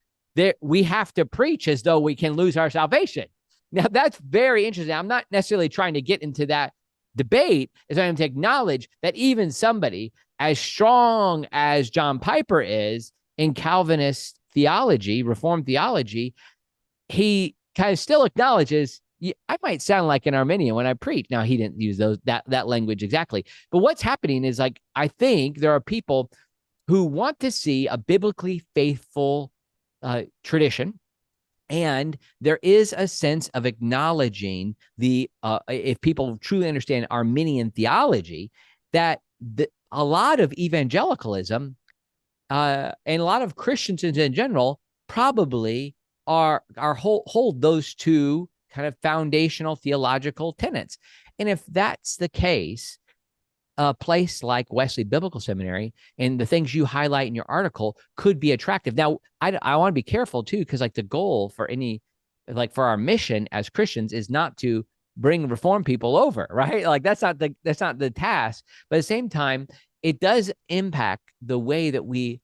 we have to preach as though we can lose our salvation. Now, that's very interesting. I'm not necessarily trying to get into that debate, as I am to acknowledge that even somebody as strong as John Piper is in Calvinist theology, Reformed theology, he kind of still acknowledges, I might sound like an Arminian when I preach. Now, he didn't use that language exactly. But what's happening is, like, I think there are people who want to see a biblically faithful tradition. And there is a sense of acknowledging if people truly understand Arminian theology, that a lot of evangelicalism and a lot of Christians in general probably hold those two kind of foundational theological tenets. And if that's the case, a place like Wesley Biblical Seminary and the things you highlight in your article could be attractive. Now, I want to be careful too, because like the goal for for our mission as Christians is not to bring reform people over, right? Like that's not the task. But at the same time, it does impact the way that we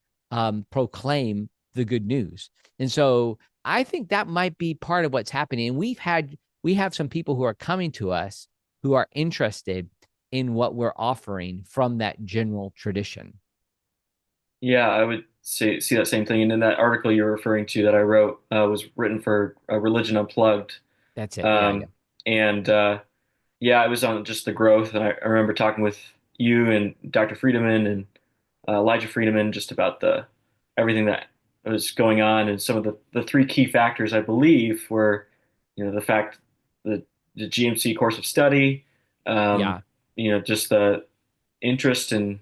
proclaim the good news. And so I think that might be part of what's happening. And we have some people who are coming to us who are interested in what we're offering from that general tradition. Yeah, I would say see that same thing. And in that article you're referring to that I wrote was written for Religion Unplugged. That's it. Yeah, yeah. Um, and yeah, it was on just the growth. And I remember talking with you and Dr. Friedemann and Elijah Friedemann just about the everything that was going on. And some of the three key factors I believe were, the fact that the GMC course of study, um, Yeah. just the interest in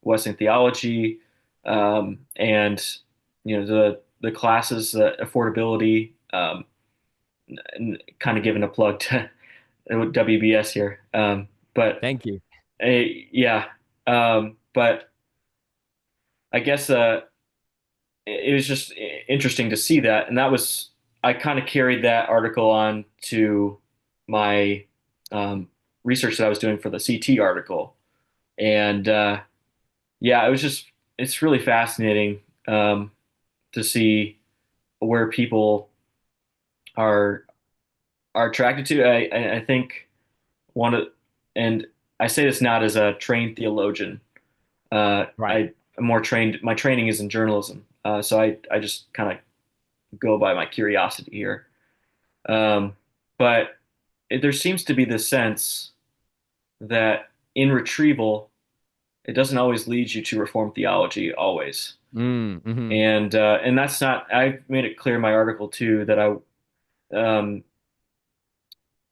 Wesleyan theology, and the classes, the affordability, and kind of giving a plug to WBS here. But Thank you. yeah, but I guess it was just interesting to see that, and that was I kind of carried that article on to my um, research that I was doing for the CT article, and yeah, it's really fascinating to see where people are are attracted to. I think one of and I say this not as a trained theologian. Right. I'm more trained. My training is in journalism, so I just kind of go by my curiosity here. Um, but there seems to be this sense that in retrieval, it doesn't always lead you to reformed theology, always. Mm-hmm. And that's not. I made it clear in my article too that um,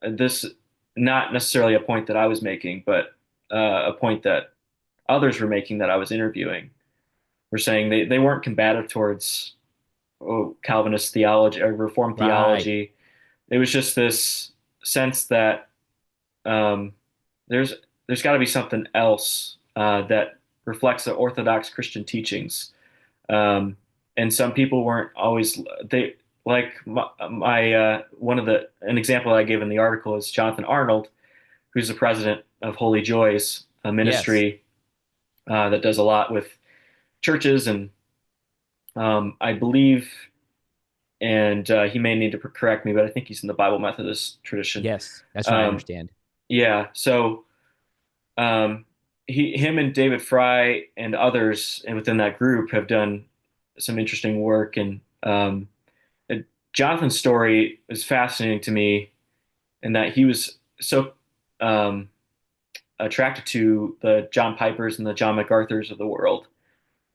this not necessarily a point that I was making, but a point that others were making that I was interviewing. Were saying they weren't combative towards Calvinist theology or Reformed Right. theology. It was just this sense that um, there's there's got to be something else that reflects the Orthodox Christian teachings. Um, and some people weren't always they like my one of the an example I gave in the article is Jonathan Arnold, who's the president of Holy Joys, a Yes. ministry that does a lot with churches and I believe, and he may need to correct me, but I think he's in the Bible Methodist tradition. Yes. That's what I Um, understand. yeah, so um, him and David Fry and others and within that group have done some interesting work. And Jonathan's story is fascinating to me in that he was so um, attracted to the John Pipers and the John MacArthurs of the world,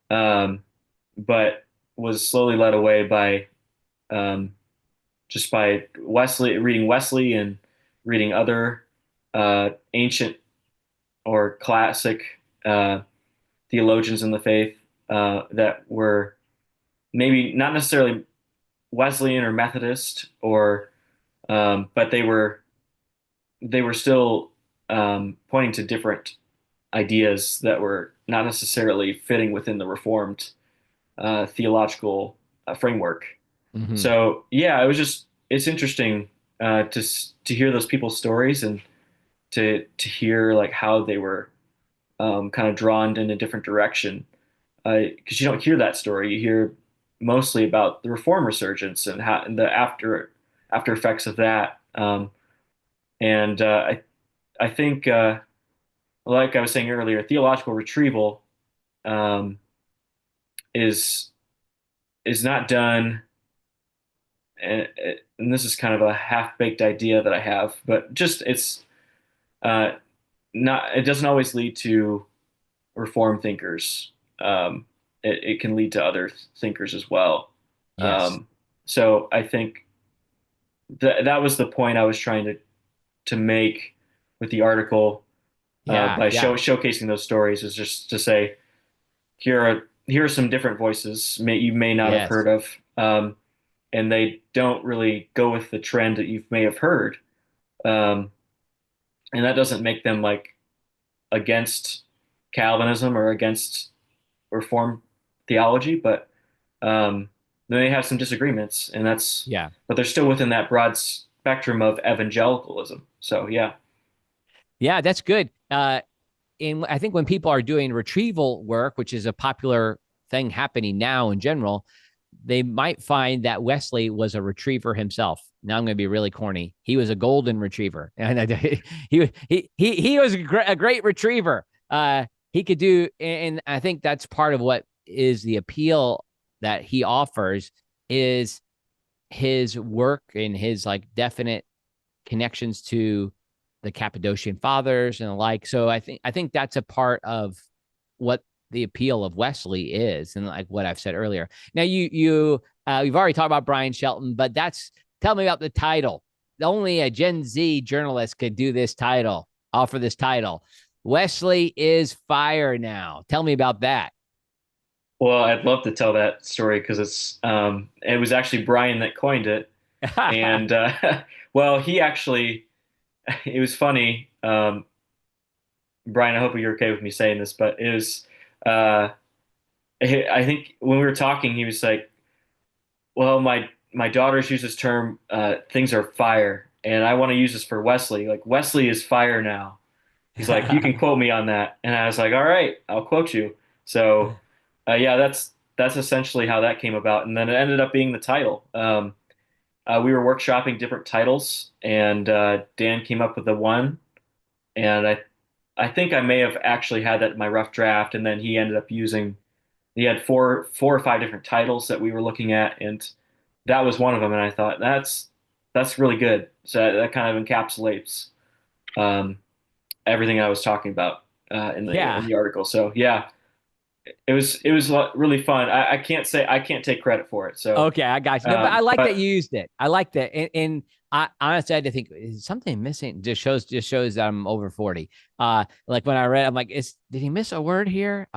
um, but was slowly led away by um, just by reading Wesley and reading other ancient or classic uh, theologians in the faith that were maybe not necessarily Wesleyan or Methodist, or but they were still pointing to different ideas that were not necessarily fitting within the Reformed theological framework. Hmm. So yeah, it's interesting to hear those people's stories and to hear like how they were kind of drawn in a different direction. Because you don't hear that story. You hear mostly about the reform resurgence and how and the after effects of that. And I think, like I was saying earlier, theological retrieval um, is is not done. And this is kind of a half-baked idea that I have, but just it's uh, not. It doesn't always lead to reform thinkers. It can lead to other thinkers as well. Yes. Um, so I think that was the point I was trying to make with the article Yeah. by Yeah. showcasing those stories is just to say here are some different voices you may not have Yes. heard of, and they don't really go with the trend that you may have heard, um, and that doesn't make them like against Calvinism or against Reformed theology, but they have some disagreements, and that's Yeah. but they're still within that broad spectrum of evangelicalism. So yeah. Yeah, that's good. I think when people are doing retrieval work, which is a popular thing happening now in general, they might find that Wesley was a retriever himself. Now I'm going to be really corny. He was a golden retriever, and he was a great retriever. He could do, and I think that's part of what is the appeal that he offers is his work and his like definite connections to the Cappadocian Fathers and the like. So I think that's a part of what the appeal of Wesley is, and like what I've said earlier. Now you've already talked about Brian Shelton, but tell me about the title. Only a Gen Z journalist could do this title, offer this title. Wesley is fire now. Tell me about that. Well, I'd love to tell that story because it was actually Brian that coined it, and well, he actually it was funny. Brian, I hope you're okay with me saying this, but it was uh, I think when we were talking, he was like, "Well, my daughters use this term, things are fire, and I want to use this for Wesley. Like Wesley is fire now." He's like, "You can quote me on that," and I was like, "All right, I'll quote you." So, yeah, that's essentially how that came about, and then it ended up being the title. We were workshopping different titles, and Dan came up with the one, and I think I may have actually had that in my rough draft, and then he ended up using. He had four or five different titles that we were looking at, and that was one of them. And I thought that's really good. So that kind of encapsulates um, everything I was talking about in Yeah. the article. So yeah, it was really fun. I can't take credit for it. So, Okay, I got you. No, but I like that but you used it. I like that, and I honestly I had to think is something missing. Just shows that I'm over 40. Like when I read, I'm like, did he miss a word here?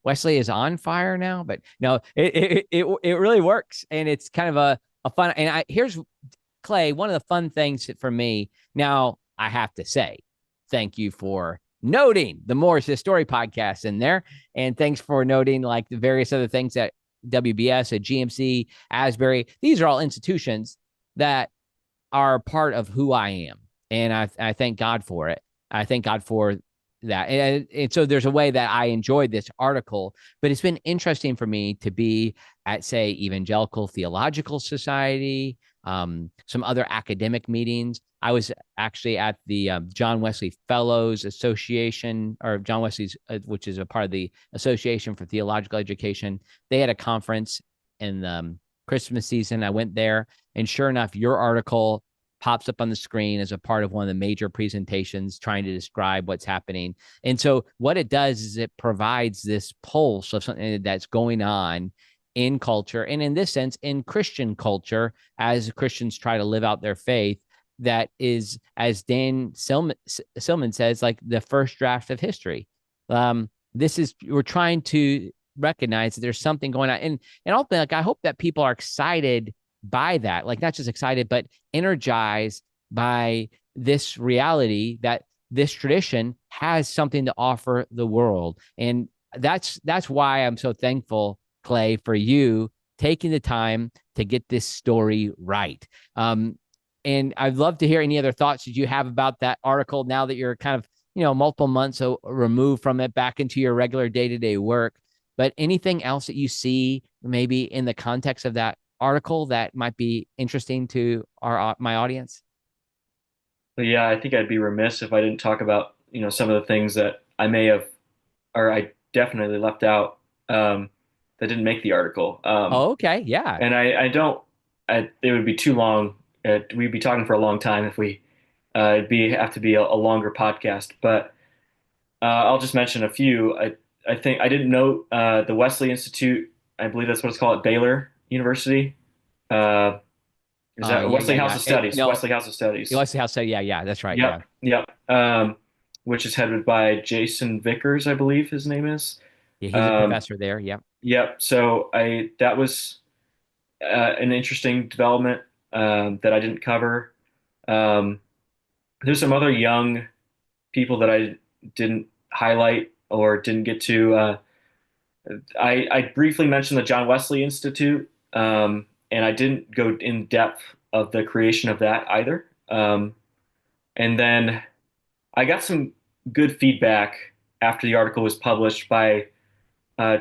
Wesley is on fire now, but no, it really works, and it's kind of a fun. And here's Clay. One of the fun things for me now, I have to say, thank you for noting the Morris His Story podcast in there, and thanks for noting like the various other things that WBS, at GMC, Asbury. These are all institutions that are part of who I am. And I thank God for it. I thank God for that. And so there's a way that I enjoyed this article, but it's been interesting for me to be at, say, Evangelical Theological Society, some other academic meetings. I was actually at the John Wesley Fellows Association, or John Wesley's, which is a part of the Association for Theological Education. They had a conference in the Christmas season. I went there, and sure enough, your article pops up on the screen as a part of one of the major presentations trying to describe what's happening. And so what it does is it provides this pulse of something that's going on in culture, and in this sense, in Christian culture, as Christians try to live out their faith, that is, as Dan Silman says, like the first draft of history. We're trying to recognize that there's something going on, and ultimately, like I hope that people are excited by that, like not just excited, but energized by this reality that this tradition has something to offer the world. And that's why I'm so thankful, Clay, for you taking the time to get this story right. And I'd love to hear any other thoughts that you have about that article now that you're kind of, multiple months removed from it, back into your regular day-to-day work. But anything else that you see maybe in the context of that article that might be interesting to my audience? But yeah, I think I'd be remiss if I didn't talk about, some of the things that I may have, or I definitely left out, that didn't make the article. Oh, okay. Yeah. And I don't, it would be too long. We'd be talking for a long time if it'd have to be a longer podcast. But I'll just mention a few. I think I didn't know the Wesley Institute. I believe that's what it's called at Baylor University. Uh, is that Yeah, Wesley yeah, House yeah. of Studies? No, Wesley House of Studies. Wesley House said, yeah, that's right. Yeah. Yep, yep. Which is headed by Jason Vickers, I believe his name is. Yeah. He's a Um, professor there. Yeah. yep. So that was an interesting development that I didn't cover. Um, there's some other young people that I didn't highlight or didn't get to. I briefly mentioned the John Wesley Institute, and I didn't go in depth of the creation of that either. Um, and then I got some good feedback after the article was published by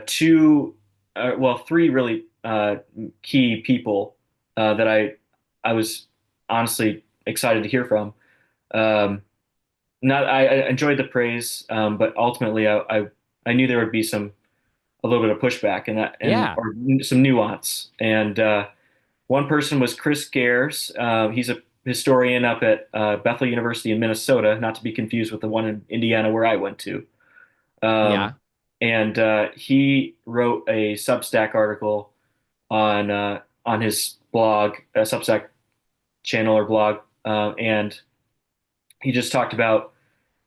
three really key people that I was honestly excited to hear from. Um, not I enjoyed the praise, but ultimately I knew there would be a little bit of pushback and that and Yeah. or some nuance. And one person was Chris Gares. He's a historian up at Bethel University in Minnesota, not to be confused with the one in Indiana where I went to. Um, Yeah. and he wrote a Substack article on his blog, a Substack channel or blog, and he just talked about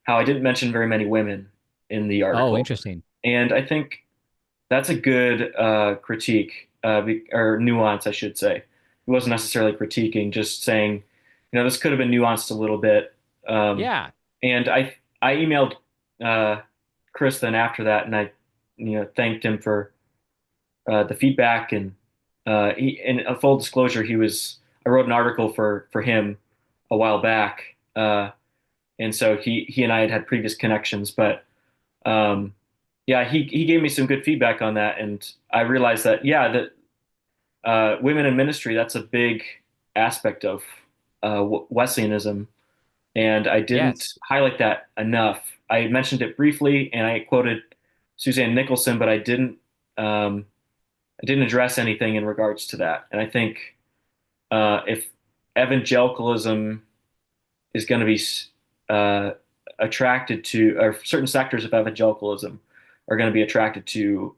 how I didn't mention very many women in the Oh, article, interesting. and I think that's a good critique or nuance, I should say. He wasn't necessarily critiquing, just saying, this could have been nuanced a little bit. Um, Yeah. and I emailed uh, Chris then after that, and I thanked him for the feedback and in a full disclosure, I wrote an article for him a while back, and so he and I had previous connections, but um, yeah, he gave me some good feedback on that, and I realized that yeah, that women in ministry, that's a big aspect of Wesleyanism, and I didn't Yes. highlight that enough. I mentioned it briefly, and I quoted Suzanne Nicholson, but um, I didn't address anything in regards to that. And I think if evangelicalism is going to be uh, attracted to, or certain sectors of evangelicalism are going to be attracted to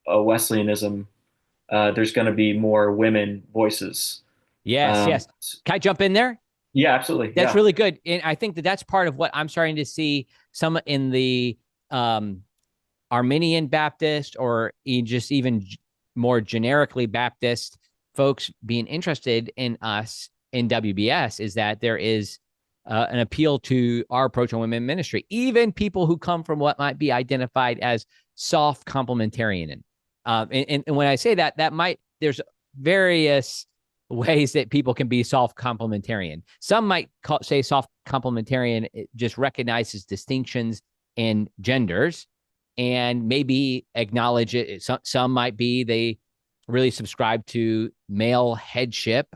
Wesleyanism, there's going to be more women voices. Yes. Um, Yes. Can I jump in there? yeah, absolutely. That's Yeah. really good. And I think that that's part of what I'm starting to see some in the um, Arminian Baptist or just even more generically Baptist folks being interested in us in WBS is that there is an appeal to our approach on women ministry, even people who come from what might be identified as soft complementarian. And when I say that, there's various ways that people can be soft complementarian. Some might say soft complementarian just recognizes distinctions in genders and maybe acknowledge it. Some might be they really subscribe to male headship,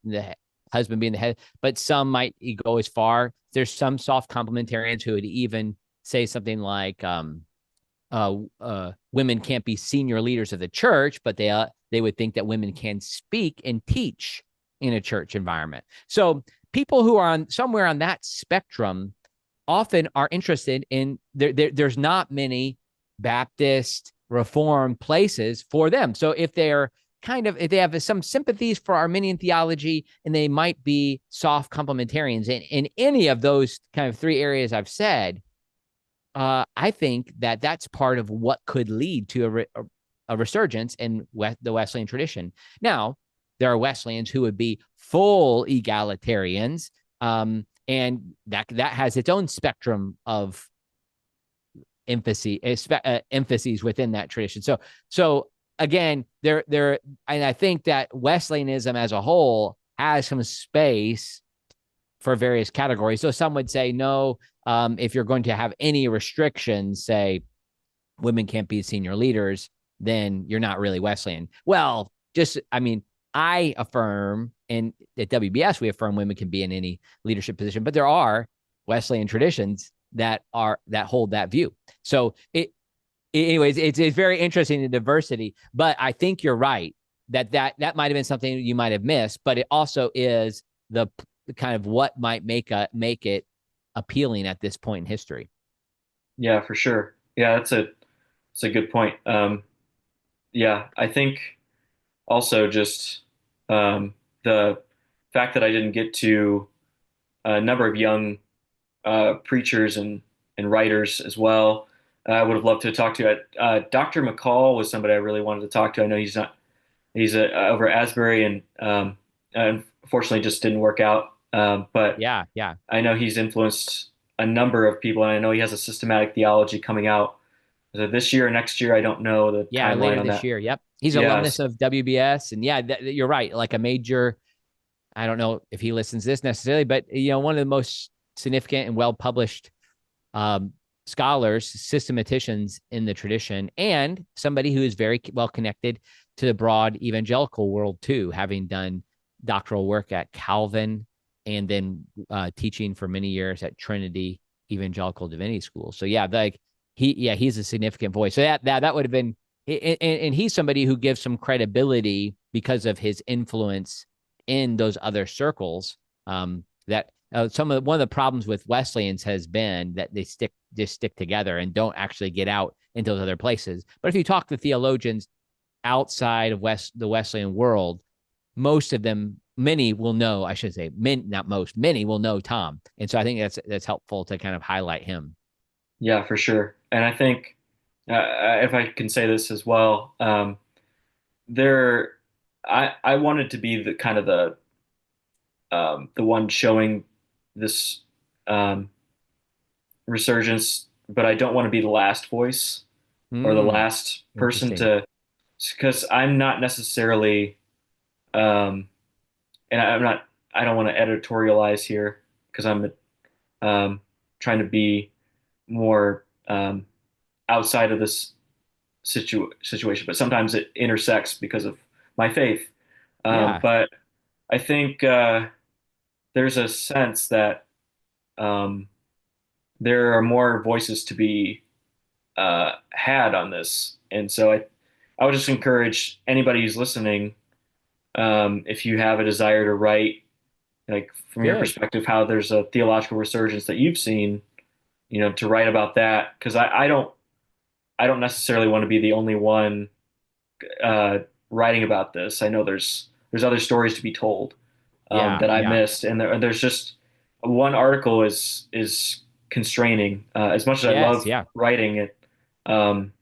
the husband being the head, but some might go as far. There's some soft complementarians who would even say something like, women can't be senior leaders of the church, but they would think that women can speak and teach in a church environment. So people who are on somewhere on that spectrum often are interested in there's not many Baptist Reformed places for them. So if if they have some sympathies for Arminian theology and they might be soft complementarians in any of those kind of three areas I've said, I think that that's part of what could lead to a resurgence in the Wesleyan tradition. Now, there are Wesleyans who would be full egalitarians, and that has its own spectrum of emphases within that tradition. So again, and I think that Wesleyanism as a whole has some space for various categories. So some would say no, if you're going to have any restrictions, say women can't be senior leaders, then you're not really Wesleyan. Well, I affirm, and at WBS, we affirm women can be in any leadership position, but there are Wesleyan traditions that hold that view. So anyways, it's very interesting, the diversity, but I think you're right that might have been something you might have missed, but it also is the kind of what might make it appealing at this point in history. Yeah, for sure. Yeah, that's a good point. Yeah, I think also just the fact that I didn't get to a number of young preachers and writers as well. I would have loved to talk to. Dr. McCall was somebody I really wanted to talk to. I know he's over at Asbury and unfortunately just didn't work out. But Yeah, yeah. I know he's influenced a number of people, and I know he has a systematic theology coming out. Is it this year or next year? I don't know the Yeah, timeline later on this that. year. Yep. He's Yes. alumnus of WBS. And yeah, you're right. Like a major I don't know if he listens to this necessarily, but one of the most significant and well-published um, scholars, systematicians in the tradition, and somebody who is very well connected to the broad evangelical world too, having done doctoral work at Calvin and then teaching for many years at Trinity Evangelical Divinity School. So yeah, he's a significant voice. So that would have been, and he's somebody who gives some credibility because of his influence in those other circles. That one of the problems with Wesleyans has been that they stick together and don't actually get out into those other places. But if you talk to theologians outside of the Wesleyan world, most of them, many will know, I should say, not most, many will know Tom. And so I think that's helpful to kind of highlight him. Yeah, for sure. And I think if I can say this as well, there, I wanted to be the kind of the one showing this um, resurgence, but I don't want to be the last voice or the last person Interesting. to, because I'm not necessarily, and I'm not, I don't want to editorialize here because I'm trying to be more outside of this situation, but sometimes it intersects because of my faith. Yeah. But I think there's a sense that um, there are more voices to be had on this, and so I would just encourage anybody who's listening, if you have a desire to write, like from your Good. perspective, how there's a theological resurgence that you've seen, to write about that, because I don't necessarily want to be the only one uh, writing about this. I know there's other stories to be told Yeah. that I Yeah. missed, and there's just one article is constraining. As much as I Yes. love Yeah. writing it, um,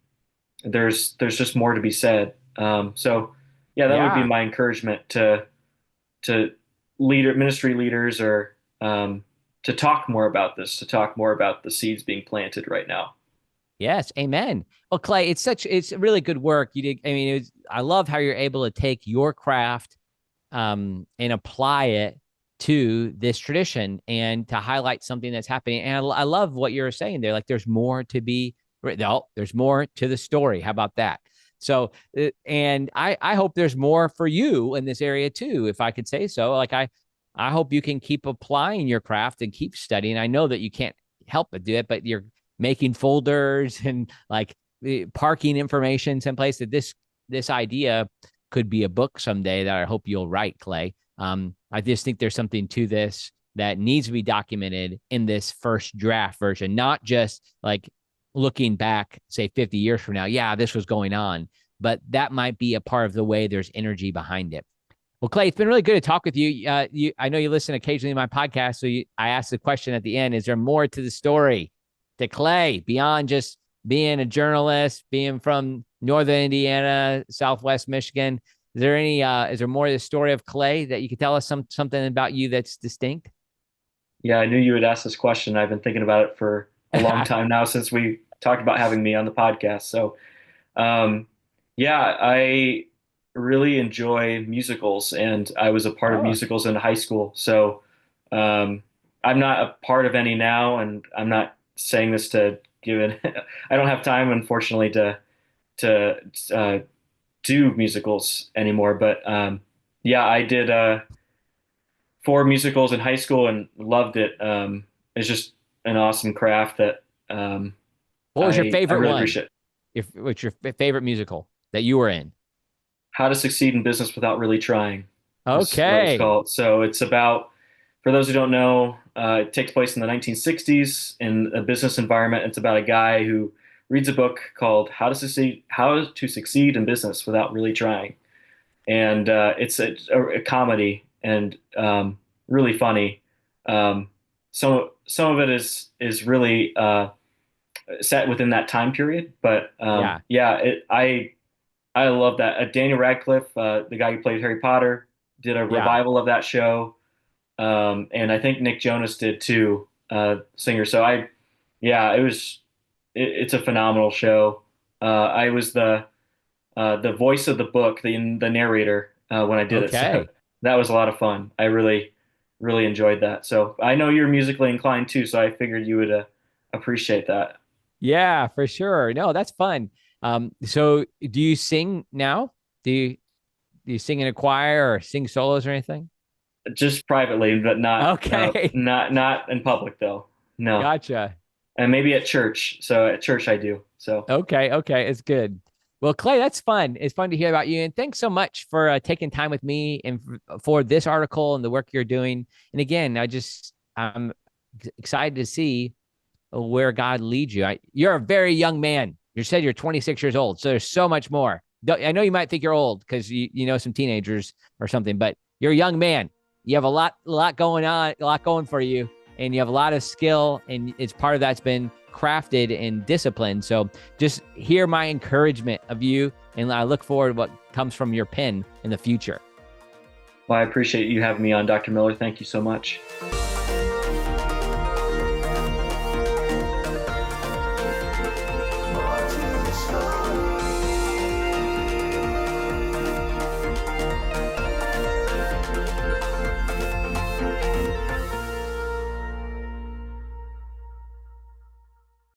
there's just more to be said. So yeah, that would be Yeah. my encouragement to ministry leaders, or to talk more about this, to talk more about the seeds being planted right now. Yes, amen. Well, Clay, it's really good work. You did. I mean, I love how you're able to take your craft and apply it to this tradition and to highlight something that's happening. And I love what you're saying there. Like, there's more to be. No, there's more to the story. How about that? So, and I hope there's more for you in this area too, if I could say so. Like, I hope you can keep applying your craft and keep studying. I know that you can't help but do it, but you're making folders and like parking information someplace. That this idea could be a book someday that I hope you'll write, Clay. I just think there's something to this that needs to be documented in this first draft version, not just like looking back, say 50 years from now. Yeah, this was going on, but that might be a part of the way there's energy behind it. Well, Clay, it's been really good to talk with you. I know you listen occasionally to my podcast, so I asked the question at the end: is there more to the story to Clay beyond just being a journalist, being from Northern Indiana, Southwest Michigan? Is there any? Is there more to the story of Clay that you could tell us something about you that's distinct? Yeah, I knew you would ask this question. I've been thinking about it for a long time now since we talked about having me on the podcast. So, um, yeah, I really enjoy musicals, and I was a part of Oh, musicals in high school. So, um, I'm not a part of any now, and I'm not saying this to give it. I don't have time, unfortunately, to do musicals anymore. But yeah, I did. 4 musicals in high school and loved it. It's just an awesome craft that what was your I favorite really one? appreciate. What's your favorite musical that you were in? How to Succeed in Business Without Really Trying is what it's Okay. called. So it's about, for those who don't know, it takes place in the 1960s in a business environment. It's about a guy who reads a book called How to Succeed in Business Without Really Trying, and it's a comedy and really funny. Some of it is really set within that time period, but Yeah. yeah, I love that. Daniel Radcliffe, the guy who played Harry Potter, did a Yeah. revival of that show, and I think Nick Jonas did too, singer. So yeah, it's a phenomenal show. I was the voice of the book, the narrator, when I did it. So Okay. that was a lot of fun. I really, really enjoyed that. So I know you're musically inclined too, so I figured you would appreciate that. Yeah, for sure. No, that's fun. So do you sing now? Do you sing in a choir or sing solos or anything? Just privately, but not Okay. not in public though. No. Gotcha. And maybe at church. So at church I do. So Okay, okay, it's good. Well, Clay, that's fun. It's fun to hear about you, and thanks so much for taking time with me and for this article and the work you're doing. And again, I'm excited to see where God leads you. You're a very young man. You said you're 26 years old, so there's so much more. I know you might think you're old because you know some teenagers or something, but you're a young man. You have a lot going on, a lot going for you, and you have a lot of skill, and it's part of that's been crafted and disciplined. So just hear my encouragement of you, and I look forward to what comes from your pen in the future. well, I appreciate you having me on, Dr. Miller. Thank you so much.